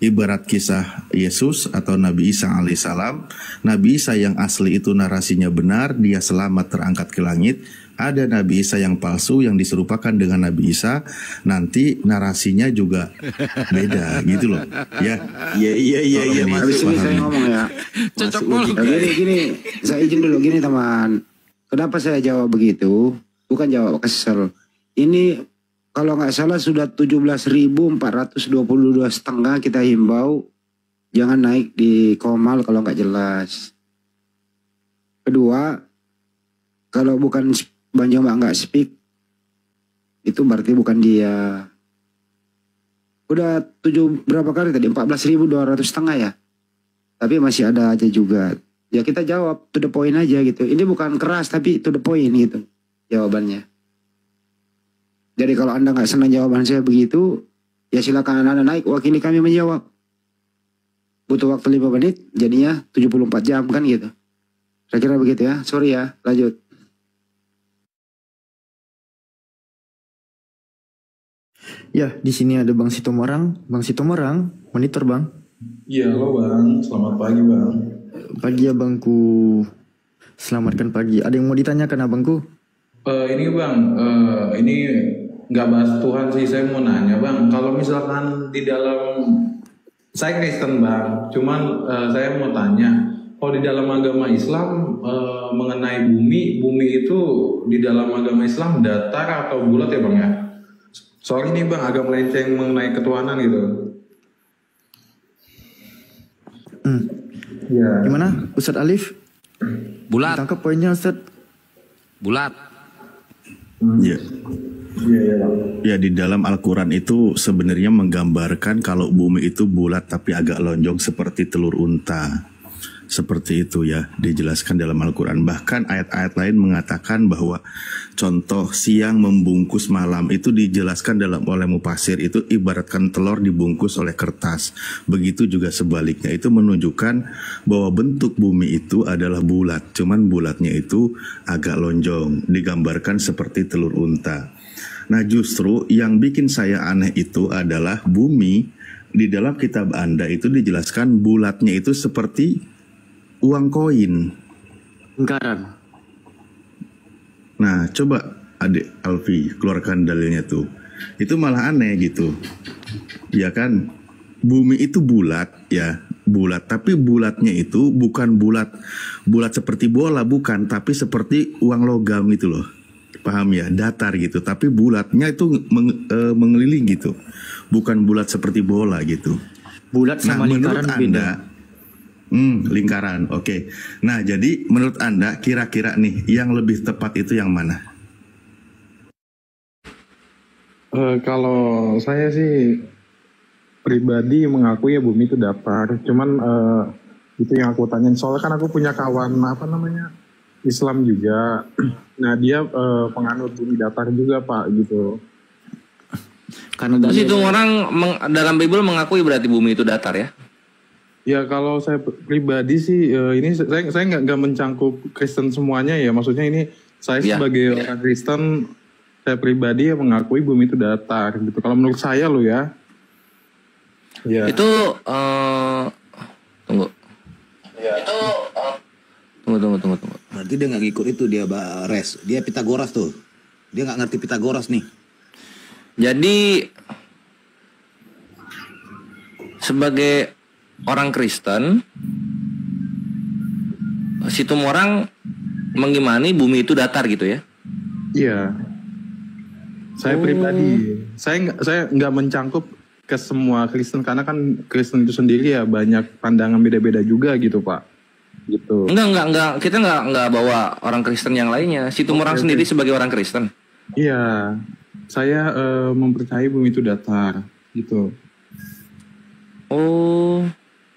Ibarat kisah Yesus atau Nabi Isa alaihissalam. Nabi Isa yang asli itu narasinya benar, dia selamat terangkat ke langit. Ada Nabi Isa yang palsu yang diserupakan dengan Nabi Isa, nanti narasinya juga beda gitu loh. Ya. Iya.
Habis ini saya ngomong ya.
Cocok banget.
Gini, saya izin dulu gini teman. Kenapa saya jawab begitu? Bukan jawab kesel. Ini kalau nggak salah sudah 17.422 setengah kita himbau jangan naik di Komal kalau nggak jelas. Kedua, kalau bukan Bang Zuma nggak speak itu berarti bukan dia. Udah berapa kali tadi 14.200 setengah ya. Tapi masih ada aja juga. Ya kita jawab to the point aja gitu. Ini bukan keras tapi to the point gitu jawabannya. Jadi kalau Anda nggak senang jawaban saya begitu, ya silakan Anda naik wakili kami menjawab. Butuh waktu 5 menit, jadinya 74 jam kan gitu. Saya kira begitu ya. Sorry ya, lanjut.
Ya, di sini ada Bang Sitomorang. Bang Sitomorang, monitor Bang.
Iya, halo Bang. Selamat pagi Bang.
Pagi ya Bangku. Selamatkan pagi. Ada yang mau ditanyakan Abangku?
Ini Bang, ini nggak bahas Tuhan sih. Saya mau nanya Bang, kalau misalkan di dalam, saya Kristen Bang, cuman saya mau tanya, kalau di dalam agama Islam mengenai bumi itu di dalam agama Islam datar atau bulat ya Bang ya? Sorry nih Bang, agak melenceng mengenai ketuhanan gitu. Ya.
Gimana Ustadz Alif?
Bulat.
Tangkap poinnya Ustadz.
Bulat.
Ya. Ya, di dalam Al-Quran itu sebenarnya menggambarkan kalau bumi itu bulat tapi agak lonjong seperti telur unta. Seperti itu ya, dijelaskan dalam Al-Quran. Bahkan ayat-ayat lain mengatakan bahwa contoh siang membungkus malam itu dijelaskan oleh mufasir itu ibaratkan telur dibungkus oleh kertas. Begitu juga sebaliknya, itu menunjukkan bahwa bentuk bumi itu adalah bulat. Cuman bulatnya itu agak lonjong, digambarkan seperti telur unta. Nah justru yang bikin saya aneh itu adalah bumi di dalam kitab Anda itu dijelaskan bulatnya itu seperti uang koin.
Lingkaran.
Nah coba adik Alfi keluarkan dalilnya tuh. Itu malah aneh gitu. Ya kan, bumi itu bulat ya, bulat. Tapi bulatnya itu bukan bulat seperti bola, bukan. Tapi seperti uang logam gitu loh. Paham ya, datar gitu. Tapi bulatnya itu mengeliling gitu. Bukan bulat seperti bola gitu.
Bulat sama lingkaran beda.
Lingkaran, oke. Nah, jadi menurut Anda kira-kira nih yang lebih tepat itu yang mana?
Kalau saya sih pribadi mengakui ya bumi itu datar. Cuman itu yang aku tanyain. Soalnya kan aku punya kawan Islam juga. Nah dia penganut bumi datar juga Pak gitu.
Karena terus itu orang dalam Bible mengakui berarti bumi itu datar ya?
Ya kalau saya pribadi sih ini saya nggak mencangkup Kristen semuanya ya, maksudnya ini saya sebagai orang Kristen, saya pribadi ya mengakui bumi itu datar gitu. Kalau menurut saya loh ya. Ya.
Itu tunggu.
Ya.
Itu tunggu.
Berarti dia nggak ngikut itu, dia dia Pitagoras tuh. Dia nggak ngerti Pitagoras nih.
Jadi sebagai orang Kristen, Sitomorang mengimani bumi itu datar gitu ya?
Iya. Saya pribadi, saya nggak mencangkup ke semua Kristen karena kan Kristen itu sendiri ya banyak pandangan beda-beda juga gitu Pak. Gitu.
Enggak. Kita nggak bawa orang Kristen yang lainnya. Sitomorang sendiri sebagai orang Kristen.
Iya. Saya mempercayai bumi itu datar gitu.
Oh.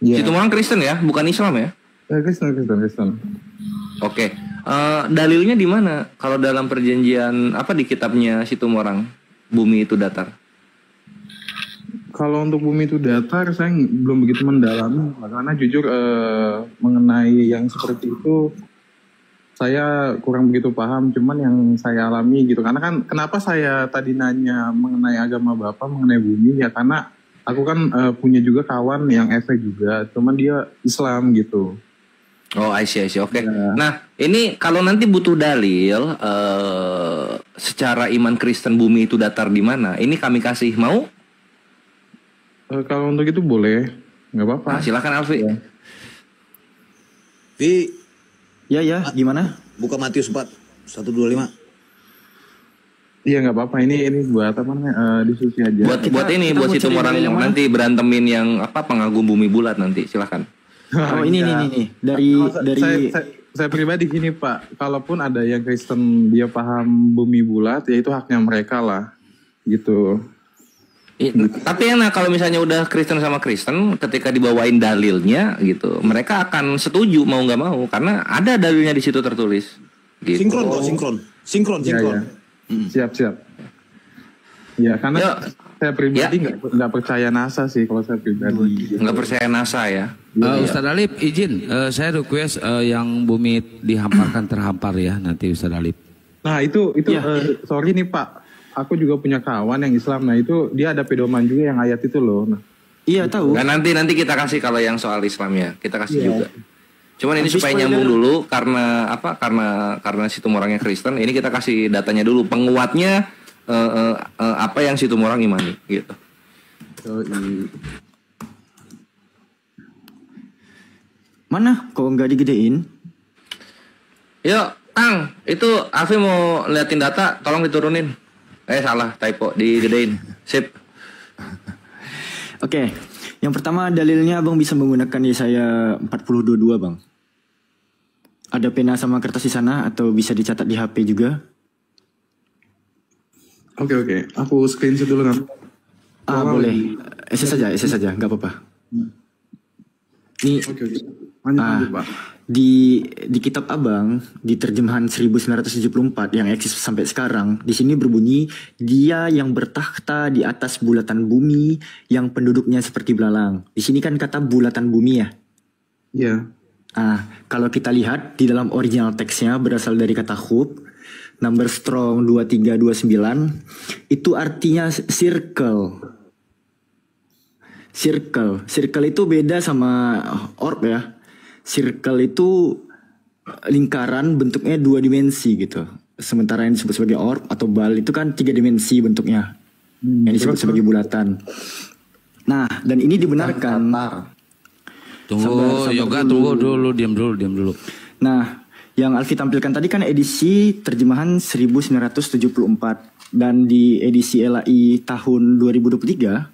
Yeah.
Sitomorang Kristen ya, bukan Islam ya?
Kristen.
Oke. Dalilnya di mana? Kalau dalam perjanjian di kitabnya Sitomorang, bumi itu datar?
Kalau untuk bumi itu datar, saya belum begitu mendalami. Karena jujur mengenai yang seperti itu, saya kurang begitu paham. Cuman yang saya alami gitu. Karena kan kenapa saya tadi nanya mengenai agama Bapak, mengenai bumi ya karena aku kan punya juga kawan yang FE juga, cuman dia Islam gitu.
Oh, I see. Oke. Nah, ini kalau nanti butuh dalil secara iman Kristen bumi itu datar di mana? Ini kami kasih, mau?
Kalau untuk itu boleh, nggak apa-apa.
Nah, silakan Alfi.
Ya, gimana?
Buka Matius 4:1-25.
Iya nggak apa-apa, ini buat diskusi aja.
Buat Sitomorang nanti berantemin yang pengagum bumi bulat nanti, silakan.
Oh ini dari
saya pribadi gini Pak, kalaupun ada yang Kristen dia paham bumi bulat, ya itu haknya mereka lah, gitu.
Tapi enak kalau misalnya udah Kristen sama Kristen, ketika dibawain dalilnya gitu, mereka akan setuju mau nggak mau karena ada dalilnya di situ tertulis. Gitu.
Sinkron kok, sinkron.
Siap. Ya karena saya pribadi nggak percaya NASA sih kalau saya pribadi.
Nggak percaya NASA ya.
Ustadz Alip izin, saya request yang bumi dihamparkan terhampar ya nanti Ustadz Alip.
Nah itu sorry nih Pak, aku juga punya kawan yang Islam. Nah itu dia ada pedoman juga yang ayat itu loh. Nah,
iya tahu.
Nah nanti kita kasih kalau yang soal Islamnya kita kasih juga. Cuman ini supaya nyambung dulu karena apa? Karena Situmorangnya Kristen. Ini kita kasih datanya dulu penguatnya apa yang Situmorang imani gitu.
Mana? Kok nggak digedein?
Yuk, Kang, itu Afi mau liatin data, tolong diturunin. Salah, typo, digedein. Sip.
Oke, yang pertama dalilnya Abang bisa menggunakan Yesaya 40:22 Bang. Ada pena sama kertas di sana atau bisa dicatat di HP juga?
Oke. Aku screenshot dulu kan.
Boleh. Ese saja, nggak apa-apa. Nih.
Oke. Lanjut, Pak.
Di kitab Abang di terjemahan 1974 yang eksis sampai sekarang, di sini berbunyi dia yang bertakhta di atas bulatan bumi yang penduduknya seperti belalang. Di sini kan kata bulatan bumi ya.
Iya.
Kalau kita lihat di dalam original teksnya berasal dari kata hub, number strong 2329, itu artinya circle. Circle itu beda sama orb ya. Circle itu lingkaran bentuknya 2 dimensi gitu. Sementara yang disebut sebagai orb atau bal itu kan 3 dimensi bentuknya. Yang disebut sebagai bulatan. Nah, dan ini dibenarkan.
Tunggu, Yoga tunggu dulu, diam dulu.
Nah, yang Alfi tampilkan tadi kan edisi terjemahan 1974 dan di edisi LAI tahun 2023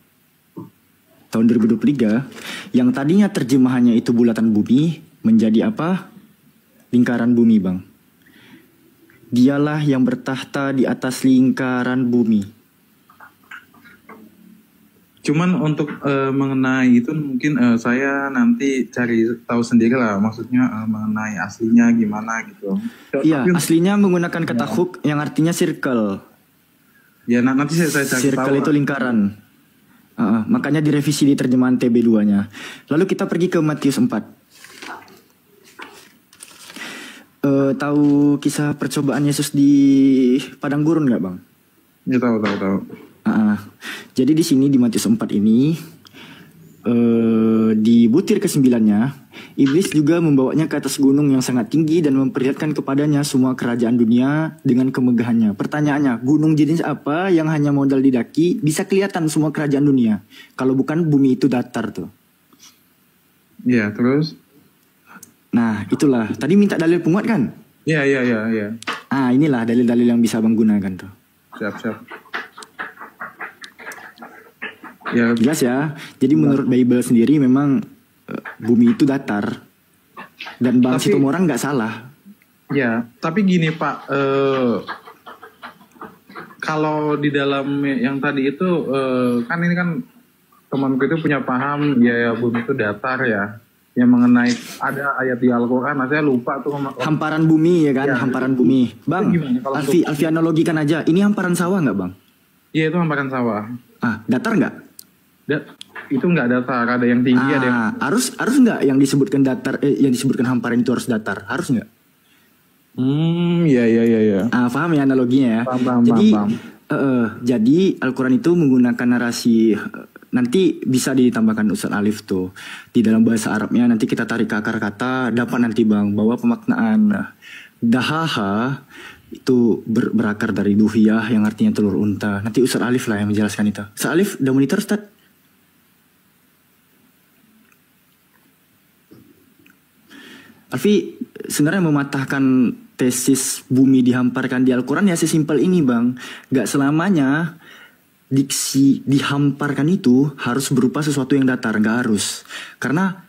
yang tadinya terjemahannya itu bulatan bumi menjadi apa? Lingkaran bumi, Bang. Dialah yang bertakhta di atas lingkaran bumi.
Cuman untuk mengenai itu mungkin saya nanti cari tahu sendiri lah, maksudnya mengenai aslinya gimana gitu.
Iya, aslinya menggunakan kata hook yang artinya circle.
Ya nanti saya cari
circle
tahu.
Itu lingkaran. Makanya direvisi di terjemahan TB2-nya. Lalu kita pergi ke Matius 4. Tahu kisah percobaan Yesus di padang gurun nggak, Bang?
Ya tahu.
Jadi di sini di Matius 4 ini di butir ke-9-nya iblis juga membawanya ke atas gunung yang sangat tinggi dan memperlihatkan kepadanya semua kerajaan dunia dengan kemegahannya. Pertanyaannya, gunung jenis apa yang hanya modal didaki bisa kelihatan semua kerajaan dunia? Kalau bukan bumi itu datar tuh.
Iya, terus?
Nah, itulah. Tadi minta dalil penguat kan?
Iya.
Inilah dalil-dalil yang bisa Bang gunakan tuh.
Siap.
Ya. Jelas ya. Jadi menurut Bible sendiri memang bumi itu datar. Dan Bang Situmorang nggak salah.
Ya, tapi gini Pak, kalau di dalam yang tadi itu kan ini kan temanku itu punya paham ya bumi itu datar ya. Yang mengenai ada ayat di Al-Quran, saya lupa tuh.
Hamparan bumi ya kan, hamparan bumi. Bang, Alfi analogikan aja. Ini hamparan sawah nggak Bang?
Iya, itu hamparan sawah.
Datar nggak?
Itu nggak datar, ada yang tinggi, ada yang
harus nggak yang disebutkan datar, yang disebutkan hamparan itu harus datar, harus nggak?
Iya.
Paham ya analoginya ya.
Paham.
Jadi Al-Quran itu menggunakan narasi. Nanti bisa ditambahkan Ustadz Alif tuh di dalam bahasa Arabnya. Nanti kita tarik ke akar kata, dapat nanti Bang bahwa pemaknaan dahaha itu berakar dari duhiyah yang artinya telur unta. Nanti Ustadz Alif lah yang menjelaskan itu. Ustadz Alif udah monitor Ustadz? Alfi sebenarnya mematahkan tesis bumi dihamparkan di Al-Quran ya sesimpel ini Bang. Gak selamanya diksi dihamparkan itu harus berupa sesuatu yang datar, gak harus. Karena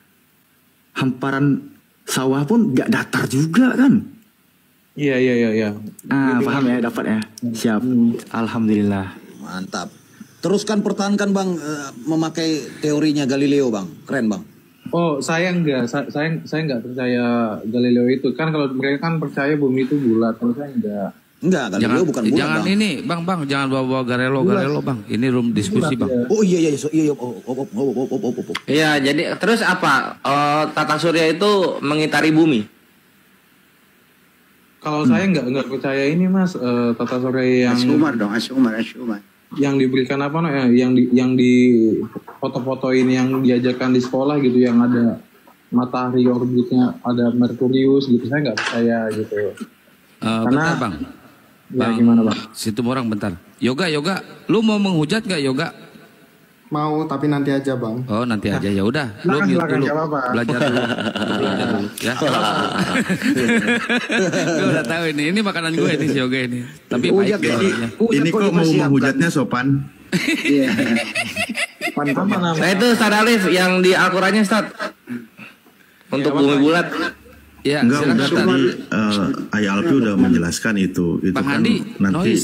hamparan sawah pun gak datar juga kan.
Iya.
Paham ya, dapat ya. Siap. Alhamdulillah.
Mantap. Teruskan pertahankan bang, memakai teorinya Galileo bang, keren bang.
Oh, saya enggak, saya enggak percaya Galileo itu. Kan kalau mereka kan percaya bumi itu bulat, kalau saya enggak.
Enggak, Galileo bukan bulat
jangan
bang.
ini, bang, jangan bawa Galileo bang. Ini room diskusi bang.
Oh iya,
Iya, jadi terus apa? Tata surya itu mengitari bumi.
Kalau saya enggak percaya ini mas, tata surya yang
Asyumar dong, Asyumar.
Yang diberikan apa yang di foto-fotoin yang diajarkan di sekolah gitu, yang ada matahari orbitnya, ada Merkurius gitu, saya nggak percaya gitu.
Bentar bang.
Ya, gimana bang?
Situ orang bentar. Yoga, lu mau menghujat nggak Yoga?
Mau, tapi nanti aja bang.
Oh nanti aja, ya udah. Lu mute dulu, belajar dulu, ya. Gue udah tahu ini makanan gue ini si Yoga ini. Tapi baik ya.
Ini kok mau menghujatnya sopan?
Iya.
Nah itu Ustaz Alif yang di Al-Qurannya Ustaz. Untuk bumi bulat.
Ya,
enggak, udah tadi Ayah Alfi udah menjelaskan itu
Bang
kan
Handi,
nanti.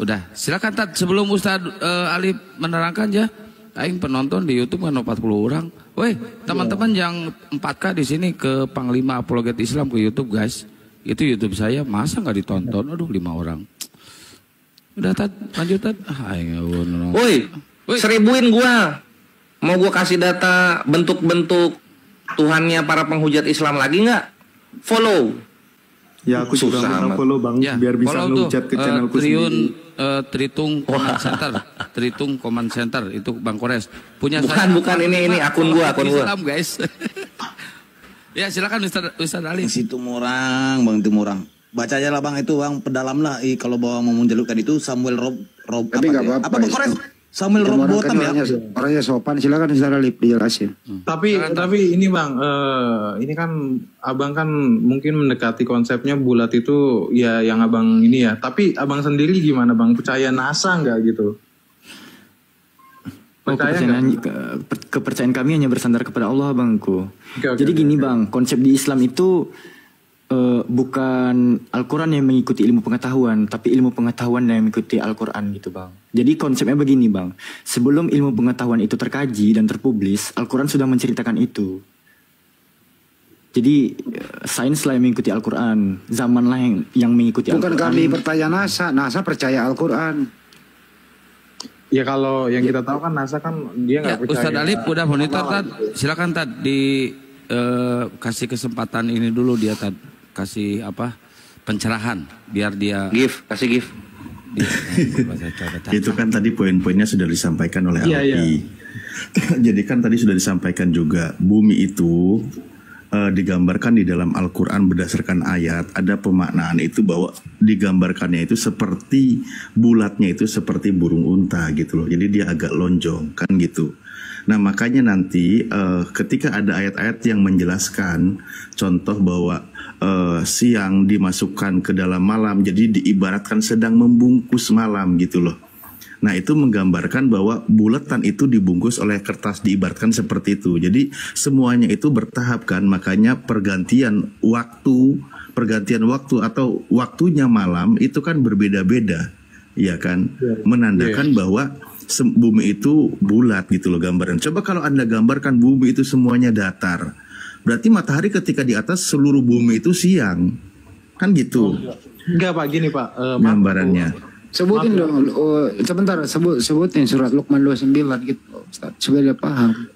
Udah. Silakan Tat, sebelum Ustaz Alif menerangkan ya. Aing penonton di YouTube kan 40 orang. Woi, teman-teman yang 4K di sini ke Panglima Apologet Islam ke YouTube guys. Itu YouTube saya, masa nggak ditonton? Aduh, 5 orang. Udah Tat, lanjut Tat.
Woi, seribuin gua. Mau gua kasih data bentuk-bentuk Tuhannya para penghujat Islam lagi nggak? Follow.
Ya aku juga mau follow bang,
ya,
biar bisa ngehujat ke channelku sendiri.
Tritung Command Center, Tritung Command Center itu Bang Kores punya
bukan ini akun gua.
Islam guys. Ya silakan Ustaz Ali.
Bang Timurang. Baca aja lah bang itu bang, pedalam lah. Kalau bawa mau menjelukkan itu Samuel Rob
Tapi nggak apa-apa.
Bang Kores? Samuel Rob Botam ya.
Orangnya sopan, silakan Ustaz Alif dijelasin.
Tapi ini bang, ini kan abang kan mungkin mendekati konsepnya bulat itu ya yang abang ini ya. Tapi abang sendiri gimana bang? Percaya NASA nggak gitu?
Kepercayaan kami hanya bersandar kepada Allah bangku. Jadi gini bang, konsep di Islam itu bukan Al-Quran yang mengikuti ilmu pengetahuan, tapi ilmu pengetahuan yang mengikuti Al-Quran gitu bang. Jadi konsepnya begini bang, sebelum ilmu pengetahuan itu terkaji dan terpublis, Al-Quran sudah menceritakan itu. Jadi sains lah yang mengikuti Al-Quran, zaman lah yang mengikuti Al-Quran.
Bukan kami percaya NASA percaya Al-Quran.
Ya kalau yang kita tahu kan NASA kan dia nggak percaya.
Ustaz Alif udah monitor Tad, silakan Tad kasih kesempatan ini dulu dia Tad. Kasih pencerahan biar dia
kasih gift.
Itu kan tadi poin-poinnya sudah disampaikan oleh Alfi. Jadi kan tadi sudah disampaikan juga bumi itu digambarkan di dalam Al-Quran berdasarkan ayat, ada pemaknaan itu bahwa digambarkannya itu seperti bulatnya itu seperti burung unta gitu loh. Jadi dia agak lonjong kan gitu. Nah makanya nanti ketika ada ayat-ayat yang menjelaskan contoh bahwa siang dimasukkan ke dalam malam, jadi diibaratkan sedang membungkus malam gitu loh. Nah itu menggambarkan bahwa bulatan itu dibungkus oleh kertas, diibaratkan seperti itu. Jadi semuanya itu bertahap kan, makanya pergantian waktu atau waktunya malam itu kan berbeda-beda, ya kan, menandakan bahwa bumi itu bulat gitu loh gambaran. Coba kalau Anda gambarkan bumi itu semuanya datar, berarti matahari ketika di atas seluruh bumi itu siang, kan gitu.
Enggak Pak, gini Pak,
gambarannya.
Sebutin dong, sebentar sebutin surat Luqman 29 gitu, Ustaz, supaya dia paham.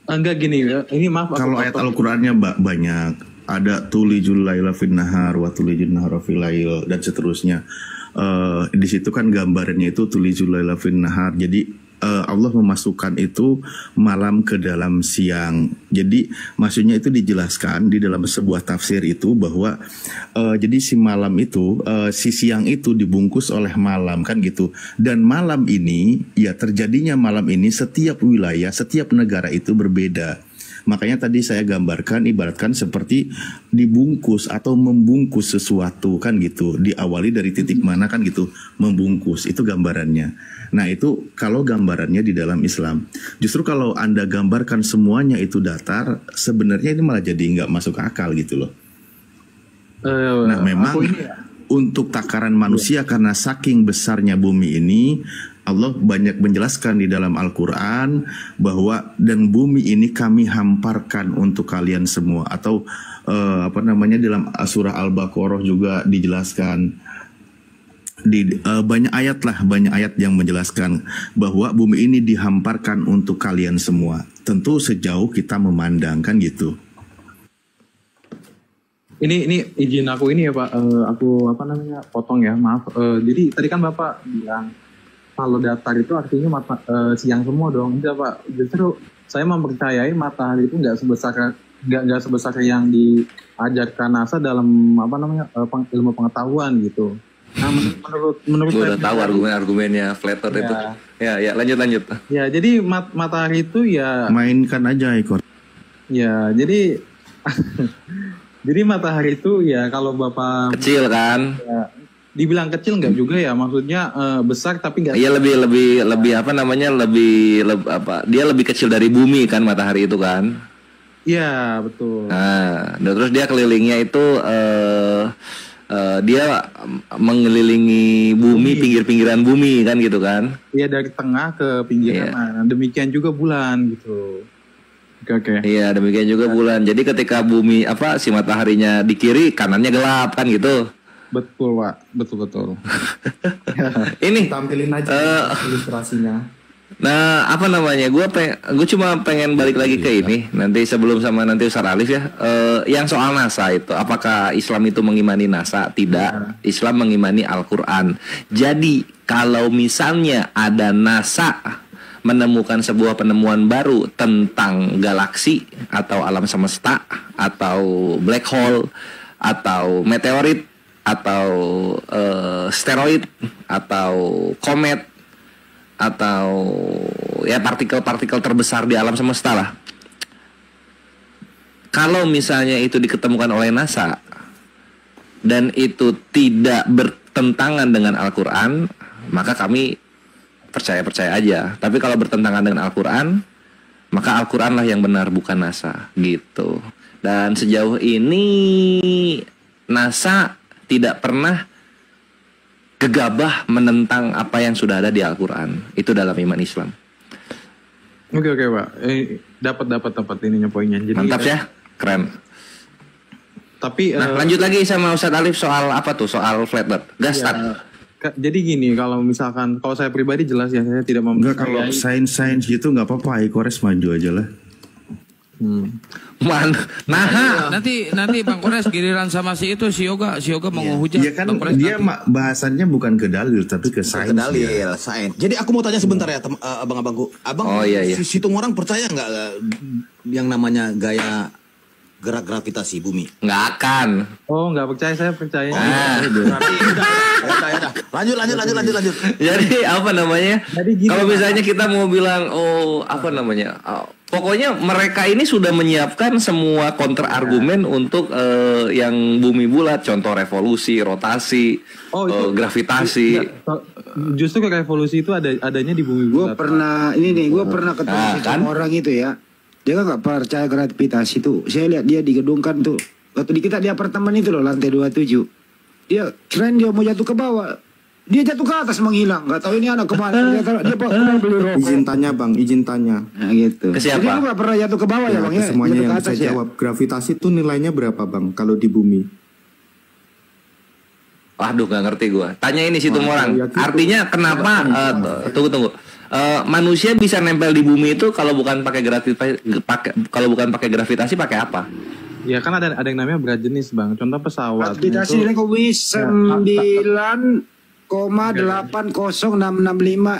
Enggak gini, ini maaf.
Kalau ayat Al-Qur'annya banyak, ada tulijul laila fin nahar wa tulijul nahara fil lail dan seterusnya. Di situ kan gambarnya itu tulijul laila fin nahar. Jadi Allah memasukkan itu malam ke dalam siang. Jadi maksudnya itu dijelaskan di dalam sebuah tafsir itu bahwa jadi si malam itu, si siang itu dibungkus oleh malam kan gitu. Dan malam ini, ya terjadinya malam ini setiap wilayah, setiap negara itu berbeda. Makanya tadi saya gambarkan ibaratkan seperti dibungkus atau membungkus sesuatu kan gitu. Diawali dari titik mana kan gitu, membungkus, itu gambarannya. Nah itu kalau gambarannya di dalam Islam. Justru kalau Anda gambarkan semuanya itu datar, sebenarnya ini malah jadi nggak masuk akal gitu loh. Nah memang untuk takaran manusia karena saking besarnya bumi ini, Allah banyak menjelaskan di dalam Al-Quran bahwa dan bumi ini kami hamparkan untuk kalian semua, atau dalam surah Al-Baqarah juga dijelaskan di banyak ayat yang menjelaskan bahwa bumi ini dihamparkan untuk kalian semua. Tentu sejauh kita memandang kan gitu.
Ini izin aku ini ya Pak, aku potong ya, maaf. Jadi tadi kan Bapak bilang kalau datar itu artinya siang semua dong. Enggak Pak, justru saya mempercayai matahari itu nggak sebesar yang diajarkan NASA dalam ilmu pengetahuan gitu. Nah menurut
gue
saya
udah tahu argumennya flat earth itu. Ya lanjut.
Ya jadi matahari itu ya
mainkan aja ekor.
Ya jadi jadi matahari itu ya kalau Bapak
kecil kan?
Ya, dibilang kecil nggak juga ya, maksudnya besar tapi nggak.
Iya lebih dia lebih kecil dari bumi kan matahari itu kan?
Iya betul.
Nah, terus dia kelilingnya itu dia mengelilingi bumi, pinggir-pinggiran bumi kan gitu kan?
Iya dari tengah ke pinggiran. Nah, demikian juga bulan gitu. Oke.
Iya demikian juga bulan. Jadi ketika bumi si mataharinya di kiri, kanannya gelap kan gitu.
Betul Pak, betul.
Ini
tampilin aja ilustrasinya.
Nah gue cuma pengen balik lagi ke ini nanti sebelum sama nanti Ustaz Alif ya. Yang soal NASA itu, apakah Islam itu mengimani NASA? Tidak. Islam mengimani Al-Quran. Jadi kalau misalnya ada NASA menemukan sebuah penemuan baru tentang galaksi atau alam semesta atau black hole atau meteorit atau steroid atau komet atau ya partikel-partikel terbesar di alam semesta lah. Kalau misalnya itu diketemukan oleh NASA dan itu tidak bertentangan dengan Al-Quran, maka kami percaya aja. Tapi kalau bertentangan dengan Al-Quran, maka Al-Quran lah yang benar, bukan NASA gitu. Dan sejauh ini NASA tidak pernah gegabah menentang apa yang sudah ada di Al-Quran. Itu dalam iman Islam.
Oke Pak, dapat ininya poinnya. Jadi,
mantap ya, keren.
Tapi
lanjut lagi sama Ustadz Alif soal apa tuh, soal flat earth. Gastar.
Jadi gini, kalau saya pribadi jelas ya, saya tidak
mempercayai. Kalau sains gitu nggak apa-apa, Kores maju aja lah.
Nanti Bang Kores giliran sama si Yoga mau hujat.
Iya kan dia bahasannya bukan ke dalil tapi ke sains.
Ke dalil, sains. Jadi aku mau tanya sebentar ya, abang-abangku. Si Tumorang percaya nggak yang namanya gaya gerak gravitasi bumi?
Nggak akan.
Oh, nggak percaya, saya percaya.
Lanjut.
Jadi kalau misalnya kita mau bilang pokoknya mereka ini sudah menyiapkan semua counter argumen untuk yang bumi bulat, contoh revolusi, rotasi, gravitasi.
Justru revolusi itu adanya di bumi bulat.
Gue pernah ketemu sama orang itu ya. Dia kan nggak percaya gravitasi itu. Saya lihat dia digedungkan tuh. Waktu di kita di apartemen itu loh, lantai 27. Dia keren, dia mau jatuh ke bawah. Dia jatuh ke atas menghilang. Nggak tahu ini anak kemana. Dia beli rokok.
Izin tanya Bang, izin tanya.
Nah gitu.
Ke siapa?
Jadi lu nggak pernah jatuh ke bawah ya Bang ya?
Semuanya yang
bisa
jawab. Gravitasi itu nilainya berapa Bang kalau di bumi?
Waduh, nggak ngerti gue. Tanya ini si Tumorang. Artinya kenapa? Tunggu. Manusia bisa nempel di bumi itu kalau bukan pakai gravitasi pakai apa?
Ya kan ada yang namanya berat jenis Bang. Contoh pesawat.
Gravitasi ini 9,80665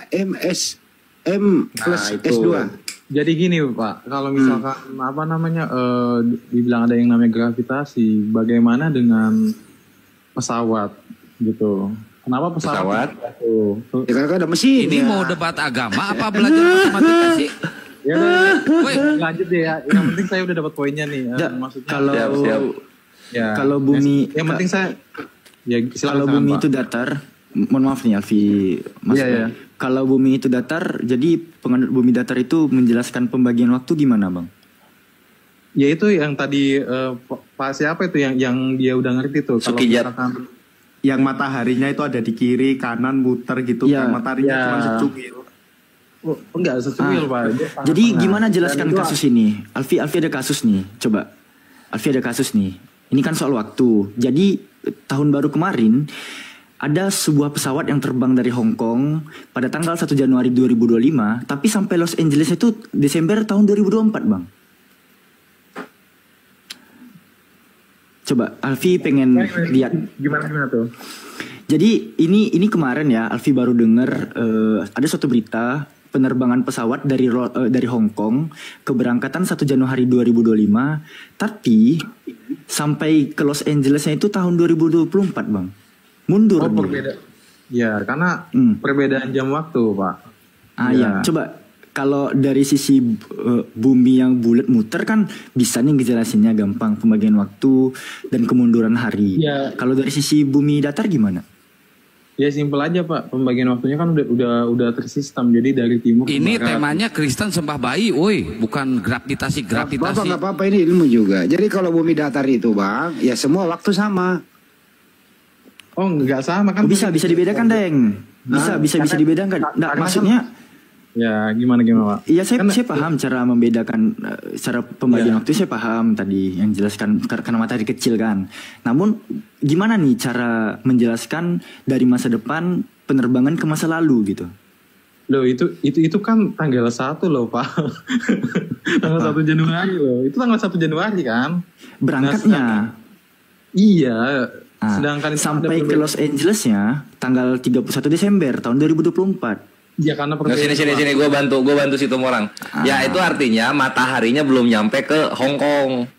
MSM plus S2.
Jadi gini Pak, kalau misalkan dibilang ada yang namanya gravitasi, bagaimana dengan pesawat gitu? Kenapa pesawat?
Ya karena ada mesin.
Ini mau debat agama apa belajar matematika sih?
Ya lanjut deh ya. Yang penting saya udah dapat poinnya nih. Maksudnya
kalau bumi,
yang penting saya
kalau bumi itu datar, mohon maaf nih Alfi, maksudnya. Kalau bumi itu datar, jadi penganut bumi datar itu menjelaskan pembagian waktu gimana Bang?
Ya itu yang tadi Pak siapa itu yang dia udah ngerti tuh.
Sukijat.
yang mataharinya itu ada di kiri, kanan, muter gitu.
Iya.
Kan mataharinya
Iya.
cuma secubit.
Oh, enggak secuil Pak. Dia sangat
Jadi
tengah.
gimana jelaskan
Dan itu-
kasus ini? Alfi ada kasus nih. Coba. Alfi ada kasus nih. Ini kan soal waktu. Jadi tahun baru kemarin ada sebuah pesawat yang terbang dari Hong Kong pada tanggal 1 Januari 2025, tapi sampai Los Angeles itu Desember tahun 2024, Bang. Coba Alfi pengen lihat.
Gimana tuh?
Jadi ini kemarin ya Alfi baru dengar ada suatu berita penerbangan pesawat dari Hong Kong keberangkatan 1 Januari 2025, tapi sampai ke Los Angelesnya itu tahun 2024, Bang. Mundur.
Oh,
nih.
perbedaan. Ya, karena perbedaan jam waktu, Pak.
Ya. Coba kalau dari sisi bumi yang bulat muter kan bisa nih ngejelasinnya gampang, pembagian waktu dan kemunduran hari.
Ya.
Kalau dari sisi bumi datar gimana?
Ya simpel aja Pak, pembagian waktunya kan udah tersistem. Jadi dari timur ke
Ini
barat.
temanya Kristen sembah bayi, woi, bukan gravitasi.
Bapak nggak apa-apa, ini ilmu juga. Jadi kalau bumi datar itu Bang, ya semua waktu sama.
Oh nggak sama kan?
Bisa dibedakan, Deng. Bisa dibedakan. Nggak, maksudnya
ya gimana Pak?
iya saya paham cara membedakan cara pembagian waktu, saya paham tadi yang jelaskan karena matahari kecil kan. Namun gimana nih cara menjelaskan dari masa depan penerbangan ke masa lalu gitu?
Loh itu kan tanggal 1 loh Pak. Tanggal 1 Januari loh. Itu tanggal 1 Januari kan?
Berangkatnya.
Iya. Sedangkan itu
sampai
ada
ke Los Angelesnya tanggal 31 Desember tahun 2024.
Ya karena
Nah, sini gue bantu Situmorang. Ya itu artinya mataharinya belum nyampe ke Hong Kong.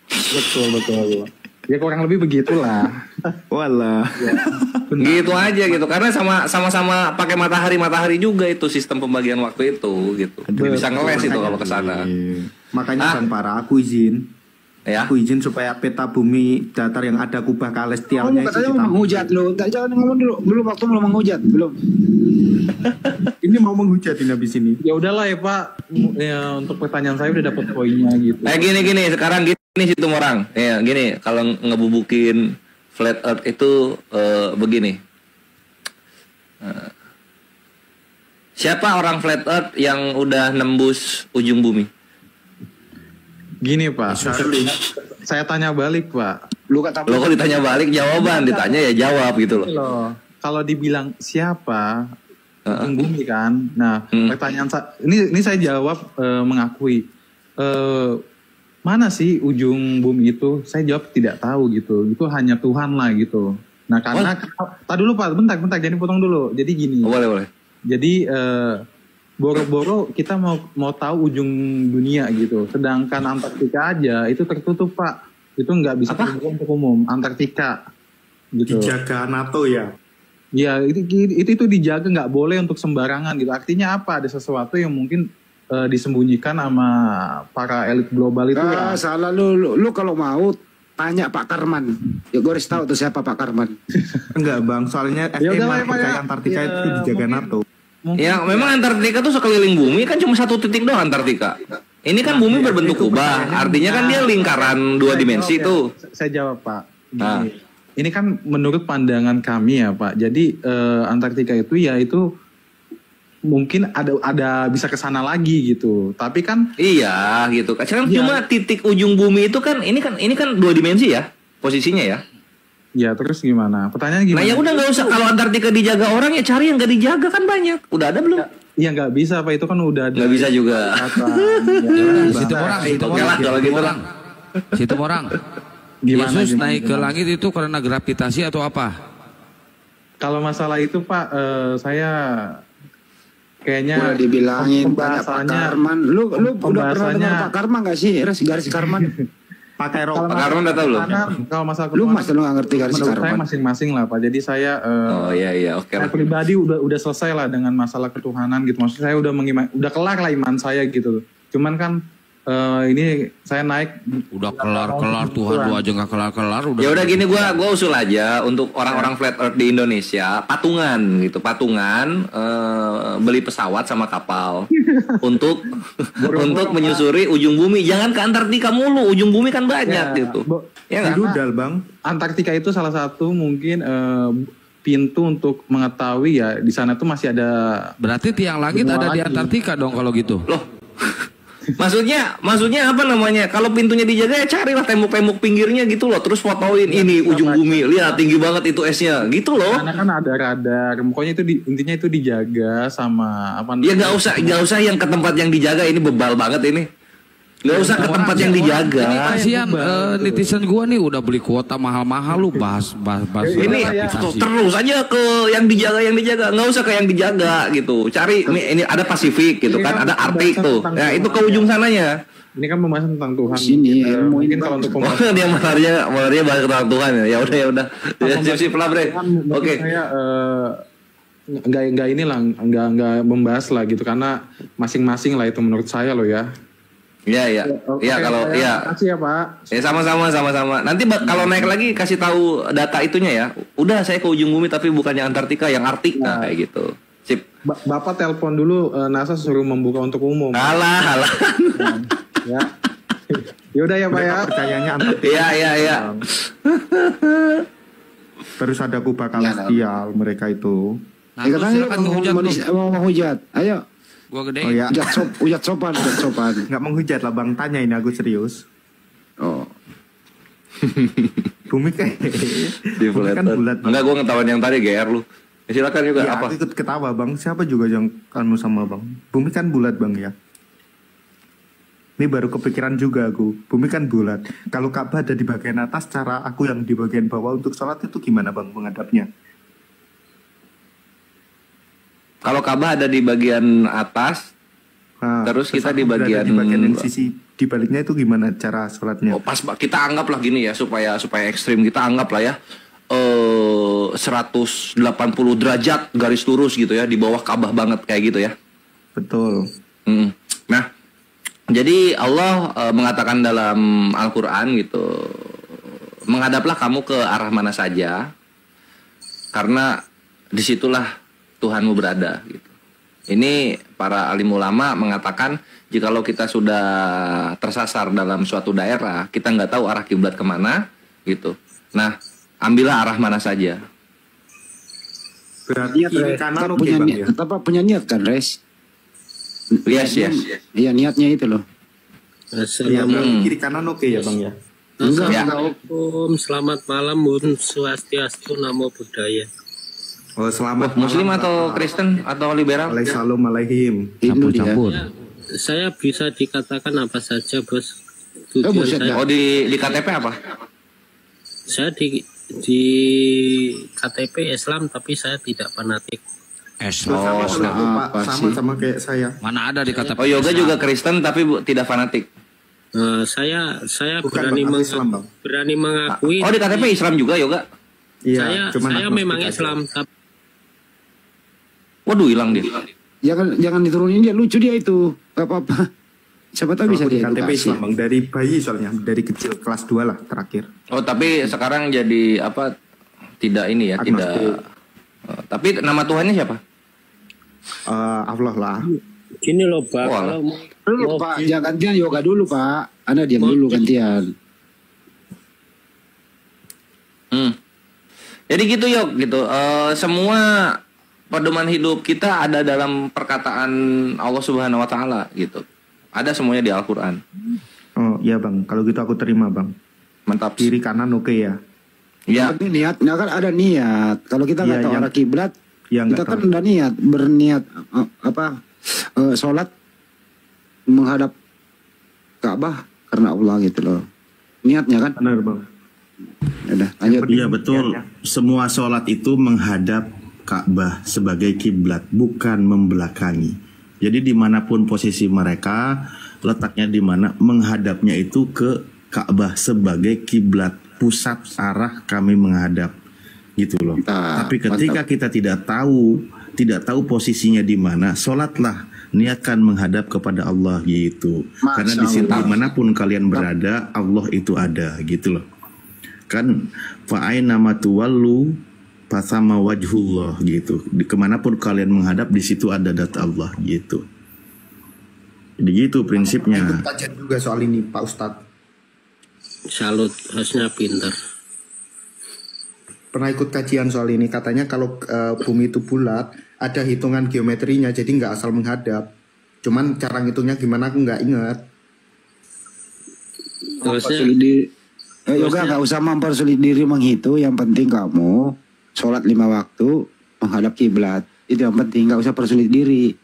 Betul. Ya kurang lebih begitulah.
Walah.
Gitu aja gitu. Karena sama-sama pakai matahari juga itu sistem pembagian waktu itu gitu. Bisa ngeles itu kalau ke sana.
Makanya Bang Para, aku izin.
Ya.
Aku izin supaya peta bumi datar yang ada kubah kalestialnya
Katanya mau menghujat lo. Jangan ngomong dulu. Belum waktu belum menghujat. Belum.
Ini mau menghujat ini habis ini.
Ya udahlah ya Pak. Ya, untuk pertanyaan saya udah dapat poinnya gitu.
Gini sekarang gini Situmorang. Ya gini kalau ngebubukin flat earth itu begini. Siapa orang flat earth yang udah nembus ujung bumi?
Gini Pak, saya tanya balik Pak.
Lo kok ditanya balik jawaban, ditanya ya jawab gitu loh.
Kalau dibilang siapa ujung bumi kan, nah pertanyaan ini saya jawab mengakui mana sih ujung bumi itu? Saya jawab tidak tahu gitu. Itu hanya Tuhan lah gitu. Nah karena tadi dulu Pak, bentar jadi potong dulu. Jadi gini.
Boleh.
Jadi boro-boro kita mau tahu ujung dunia gitu. Sedangkan Antartika aja itu tertutup Pak. Itu nggak bisa terbuka untuk umum. Antartika gitu.
Dijaga NATO ya.
Ya itu dijaga, nggak boleh untuk sembarangan gitu. Artinya apa? Ada sesuatu yang mungkin disembunyikan sama para elit global itu.
Salah lu kalau mau tanya Pak Karman. Ya gue harus tahu tuh siapa Pak Karman.
Enggak Bang, soalnya Antartika itu dijaga NATO.
Ya memang Antartika tuh sekeliling bumi kan cuma satu titik doang Antartika. Ini kan bumi berbentuk kubah, artinya kan dia lingkaran dua dimensi tuh.
Saya jawab Pak. Ini kan menurut pandangan kami ya Pak. Jadi Antartika itu ya itu mungkin ada bisa ke sana lagi gitu. Tapi kan
iya gitu. Sekarang cuma titik ujung bumi itu kan ini kan dua dimensi ya posisinya ya.
Ya terus gimana? Pertanyaannya gimana?
Nah ya udah nggak usah, kalau Antartika dijaga orang ya cari yang nggak dijaga kan banyak. Udah ada belum?
Iya nggak bisa Pak, itu kan udah ada.
Nggak bisa juga.
Situmorang. Yesus naik ke langit itu karena gravitasi atau apa?
Kalau masalah itu Pak, saya kayaknya
udah dibilangin banyak Pak Karman. Lu udah pernah dengar Pak Karman nggak sih? Garis Karman.
Pakai
Pak Karman udah tahu belum?
Kalau masalah lu nggak ngerti garis Karman.
Saya masing-masing lah Pak. Jadi saya
oke.
Saya pribadi udah selesai lah dengan masalah ketuhanan gitu. Maksud saya udah kelar lah iman saya gitu. Cuman kan ini saya naik
udah kelar Tuhan lu aja nggak kelar udah.
Ya udah gini gua usul aja untuk orang-orang flat earth di Indonesia patungan beli pesawat sama kapal untuk menyusuri ujung bumi. Jangan ke Antartika mulu, ujung bumi kan banyak gitu. Ya nggak?
Dudal bang. Antartika itu salah satu mungkin pintu untuk mengetahui ya di sana tuh masih ada.
Berarti tiang langit ada di Antartika dong kalau gitu.
Loh, maksudnya apa namanya? Kalau pintunya dijaga ya carilah tembok-tembok pinggirnya gitu loh. Terus fotoin ini ujung bumi, lihat tinggi banget itu esnya, gitu loh.
Karena kan ada radar, pokoknya itu intinya itu dijaga sama apa?
Ya nggak usah yang ke tempat yang dijaga, ini bebal banget ini. Nggak usah ke tempat yang dijaga.
Ini kasihan netizen gua nih udah beli kuota mahal-mahal lu bahas.
Ini terus aja ke yang dijaga, nggak usah ke yang dijaga gitu. Cari ini ada Pasifik gitu kan, ada Arktik tuh. Ya itu ke ujung sananya.
Ini kan pembahasan tentang Tuhan.
Sini
mungkin kalau untuk pembahasan
dia malarnya bahas tentang Tuhan ya. Ya udah. Siap lah bre. Oke.
Saya nggak inilah nggak membahas lah gitu karena masing-masing lah itu menurut saya loh ya.
Iya. Iya kalau iya.
Makasih ya Pak.
Ya sama-sama. Nanti kalau naik lagi kasih tahu data itunya ya. Udah saya ke ujung bumi tapi bukannya Antartika, yang Arktik kayak gitu. Sip.
Bapak telepon dulu NASA suruh membuka untuk umum.
Alah.
Ya. Yaudah ya Pak ya.
Percayanya Antartika.
Iya.
Terus ada kubah celestial mereka itu.
Nah, katanya mau hujat. Ayo.
Gua gede.
Oh ya.
Hujat sopan.
Nggak menghujat lah bang, tanya ini aku serius.
Oh.
Bumi kan bulat. Enggak, gue ngetawain yang tadi GR lu. Ya, silakan juga
ya,
apa?
Aku ikut ketawa bang. Siapa juga yang kanu sama bang. Bumi kan bulat bang ya. Ini baru kepikiran juga aku. Bumi kan bulat. Kalau Ka'bah ada di bagian atas, cara aku yang di bagian bawah untuk sholat itu gimana bang menghadapnya?
Kalau Ka'bah ada di bagian atas, terus kita di bagian
yang sisi di baliknya itu gimana cara sholatnya?
Oh, pas kita anggaplah gini ya supaya ekstrim, kita anggaplah ya 180 derajat garis lurus gitu ya di bawah Ka'bah banget kayak gitu ya.
Betul.
Nah, jadi Allah mengatakan dalam Al-Qur'an gitu, menghadaplah kamu ke arah mana saja karena disitulah Tuhanmu berada gitu. Ini para alim ulama mengatakan jikalau kita sudah tersasar dalam suatu daerah, kita nggak tahu arah kiblat kemana gitu. Nah, ambillah arah mana saja.
Berarti kiri kanan oke bang ya.
Punya niat kan Res?
Yes.
Iya niatnya itu loh.
Kiri kanan oke ya bang ya.
Assalamualaikum, selamat malam, Bun Swastiastu, Namo Buddhaya.
Oh, selamat
Muslim atau Kristen atau liberal?
Waalaikumsalam.
Campur.
Ya, saya bisa dikatakan apa saja, Bos.
Oh, di KTP apa?
Saya di KTP Islam tapi saya tidak fanatik.
Sama kayak saya.
Mana ada di KTP?
Oh, Yoga juga Kristen tapi tidak fanatik.
Saya
bukan
berani mengakui.
Oh, di KTP Islam juga Yoga?
Iya, saya memang Islam.
Waduh, hilang dia.
Jangan diturunin dia, lucu dia itu. Gak apa-apa. Siapa tahu bisa dia
KTP Islam bang, dari bayi soalnya, dari kecil kelas 2 lah terakhir.
Oh, tapi sekarang jadi apa? Tidak ini ya, tidak. Tapi nama Tuhannya siapa?
Allah lah.
Gini loh Pak.
Dulu Pak, jangan gantian Yoga dulu Pak. Anda diam dulu gantian.
Jadi gitu Yok, gitu. Semua pedoman hidup kita ada dalam perkataan Allah Subhanahu Wa Taala gitu. Ada semuanya di Al-Quran.
Oh iya bang, kalau gitu aku terima bang.
Mantap.
Kiri kanan oke ya.
Ya.
Tapi niat, kan ada niat. Kalau kita nggak tahu arah kiblat, kita kan udah berniat sholat menghadap Ka'bah karena Allah gitu loh. Niatnya kan.
Benar bang.
Udah, lanjut.
Iya betul. Semua sholat itu menghadap Ka'bah sebagai kiblat, bukan membelakangi. Jadi dimanapun posisi mereka, letaknya di mana, menghadapnya itu ke Ka'bah sebagai kiblat, pusat arah kami menghadap, gitu loh. Tapi ketika kita tidak tahu posisinya di mana, sholatlah niatkan menghadap kepada Allah gitu. Karena di situ dimanapun kalian berada, Allah itu ada, gitu loh. Kan fa'aina matuwallu fasama wajhullah gitu. Kemanapun kalian menghadap di situ ada data Allah gitu. Jadi gitu prinsipnya.
Ikut kajian juga soal ini Pak Ustadz.
salut hostnya pinter.
Pernah ikut kajian soal ini, katanya kalau bumi itu bulat ada hitungan geometrinya, jadi nggak asal menghadap. Cuman cara ngitungnya gimana aku nggak ingat.
Yoga nggak usah mempersulit diri menghitung, yang penting kamu sholat 5 waktu menghadap kiblat, itu yang penting, nggak usah persulit diri.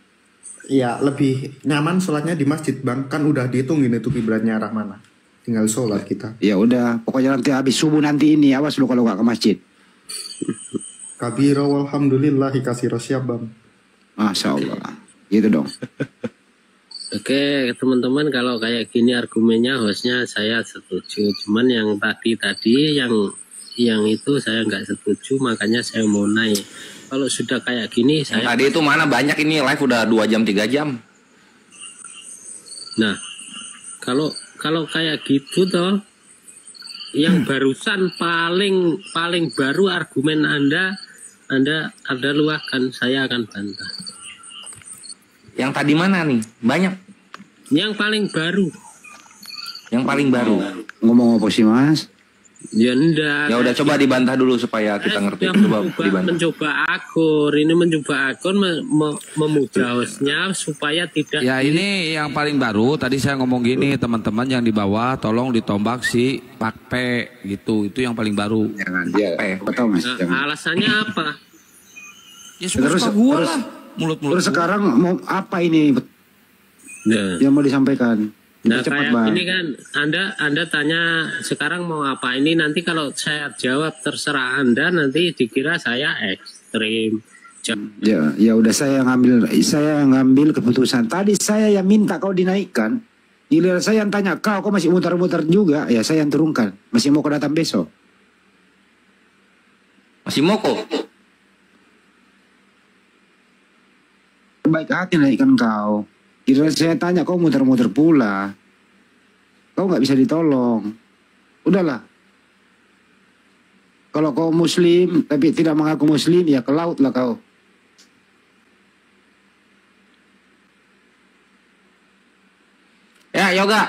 Iya, lebih nyaman sholatnya di masjid bang, kan udah dihitungin itu kiblatnya arah mana, tinggal sholat kita.
Ya udah, pokoknya nanti habis subuh nanti ini awas lu kalau nggak ke masjid.
Kabira walhamdulillahi kasiro, siap bang.
Masya Allah, gitu dong.
Oke teman-teman, kalau kayak gini argumennya hostnya saya setuju. Cuman yang tadi yang itu saya nggak setuju, makanya saya mau naik. Kalau sudah kayak gini saya
tadi itu mana banyak, ini live udah 2 jam 3 jam.
Nah kalau kayak gitu toh, yang barusan paling baru argumen Anda luahkan, saya akan bantah.
Yang tadi mana nih? Banyak.
Yang paling baru.
Ngomong apa sih mas?
Ya enggak.
Ya udah coba dibantah dulu supaya kita ngerti. Coba dibantah.
mencoba akun memuja hostnya supaya tidak.
Ya ini yang paling baru. Tadi saya ngomong gini, teman-teman yang di bawah tolong ditombak si Pak P gitu. Itu yang paling baru.
Jangan dia. Betul mas.
Nah, alasannya apa?
Ya suka gua lah. Mulut-mulut.
Terus sekarang mau apa ini? Yang mau disampaikan?
Nah
Cepat,
kayak
bang.
ini kan Anda tanya sekarang mau apa, ini nanti kalau saya jawab terserah Anda, nanti dikira saya ekstrim.
Ya udah, saya ngambil keputusan. Tadi saya yang minta kau dinaikkan. Giliran saya yang tanya kau masih muter-muter juga. Ya saya yang turunkan. Masih mau kau datang besok?
Masih mau kok?
Baik hati naikkan kau. Kira saya tanya kau muter-muter pula. Kau nggak bisa ditolong. Udahlah. Kalau kau muslim tapi tidak mengaku muslim, ya ke laut lah kau.
Ya Yoga,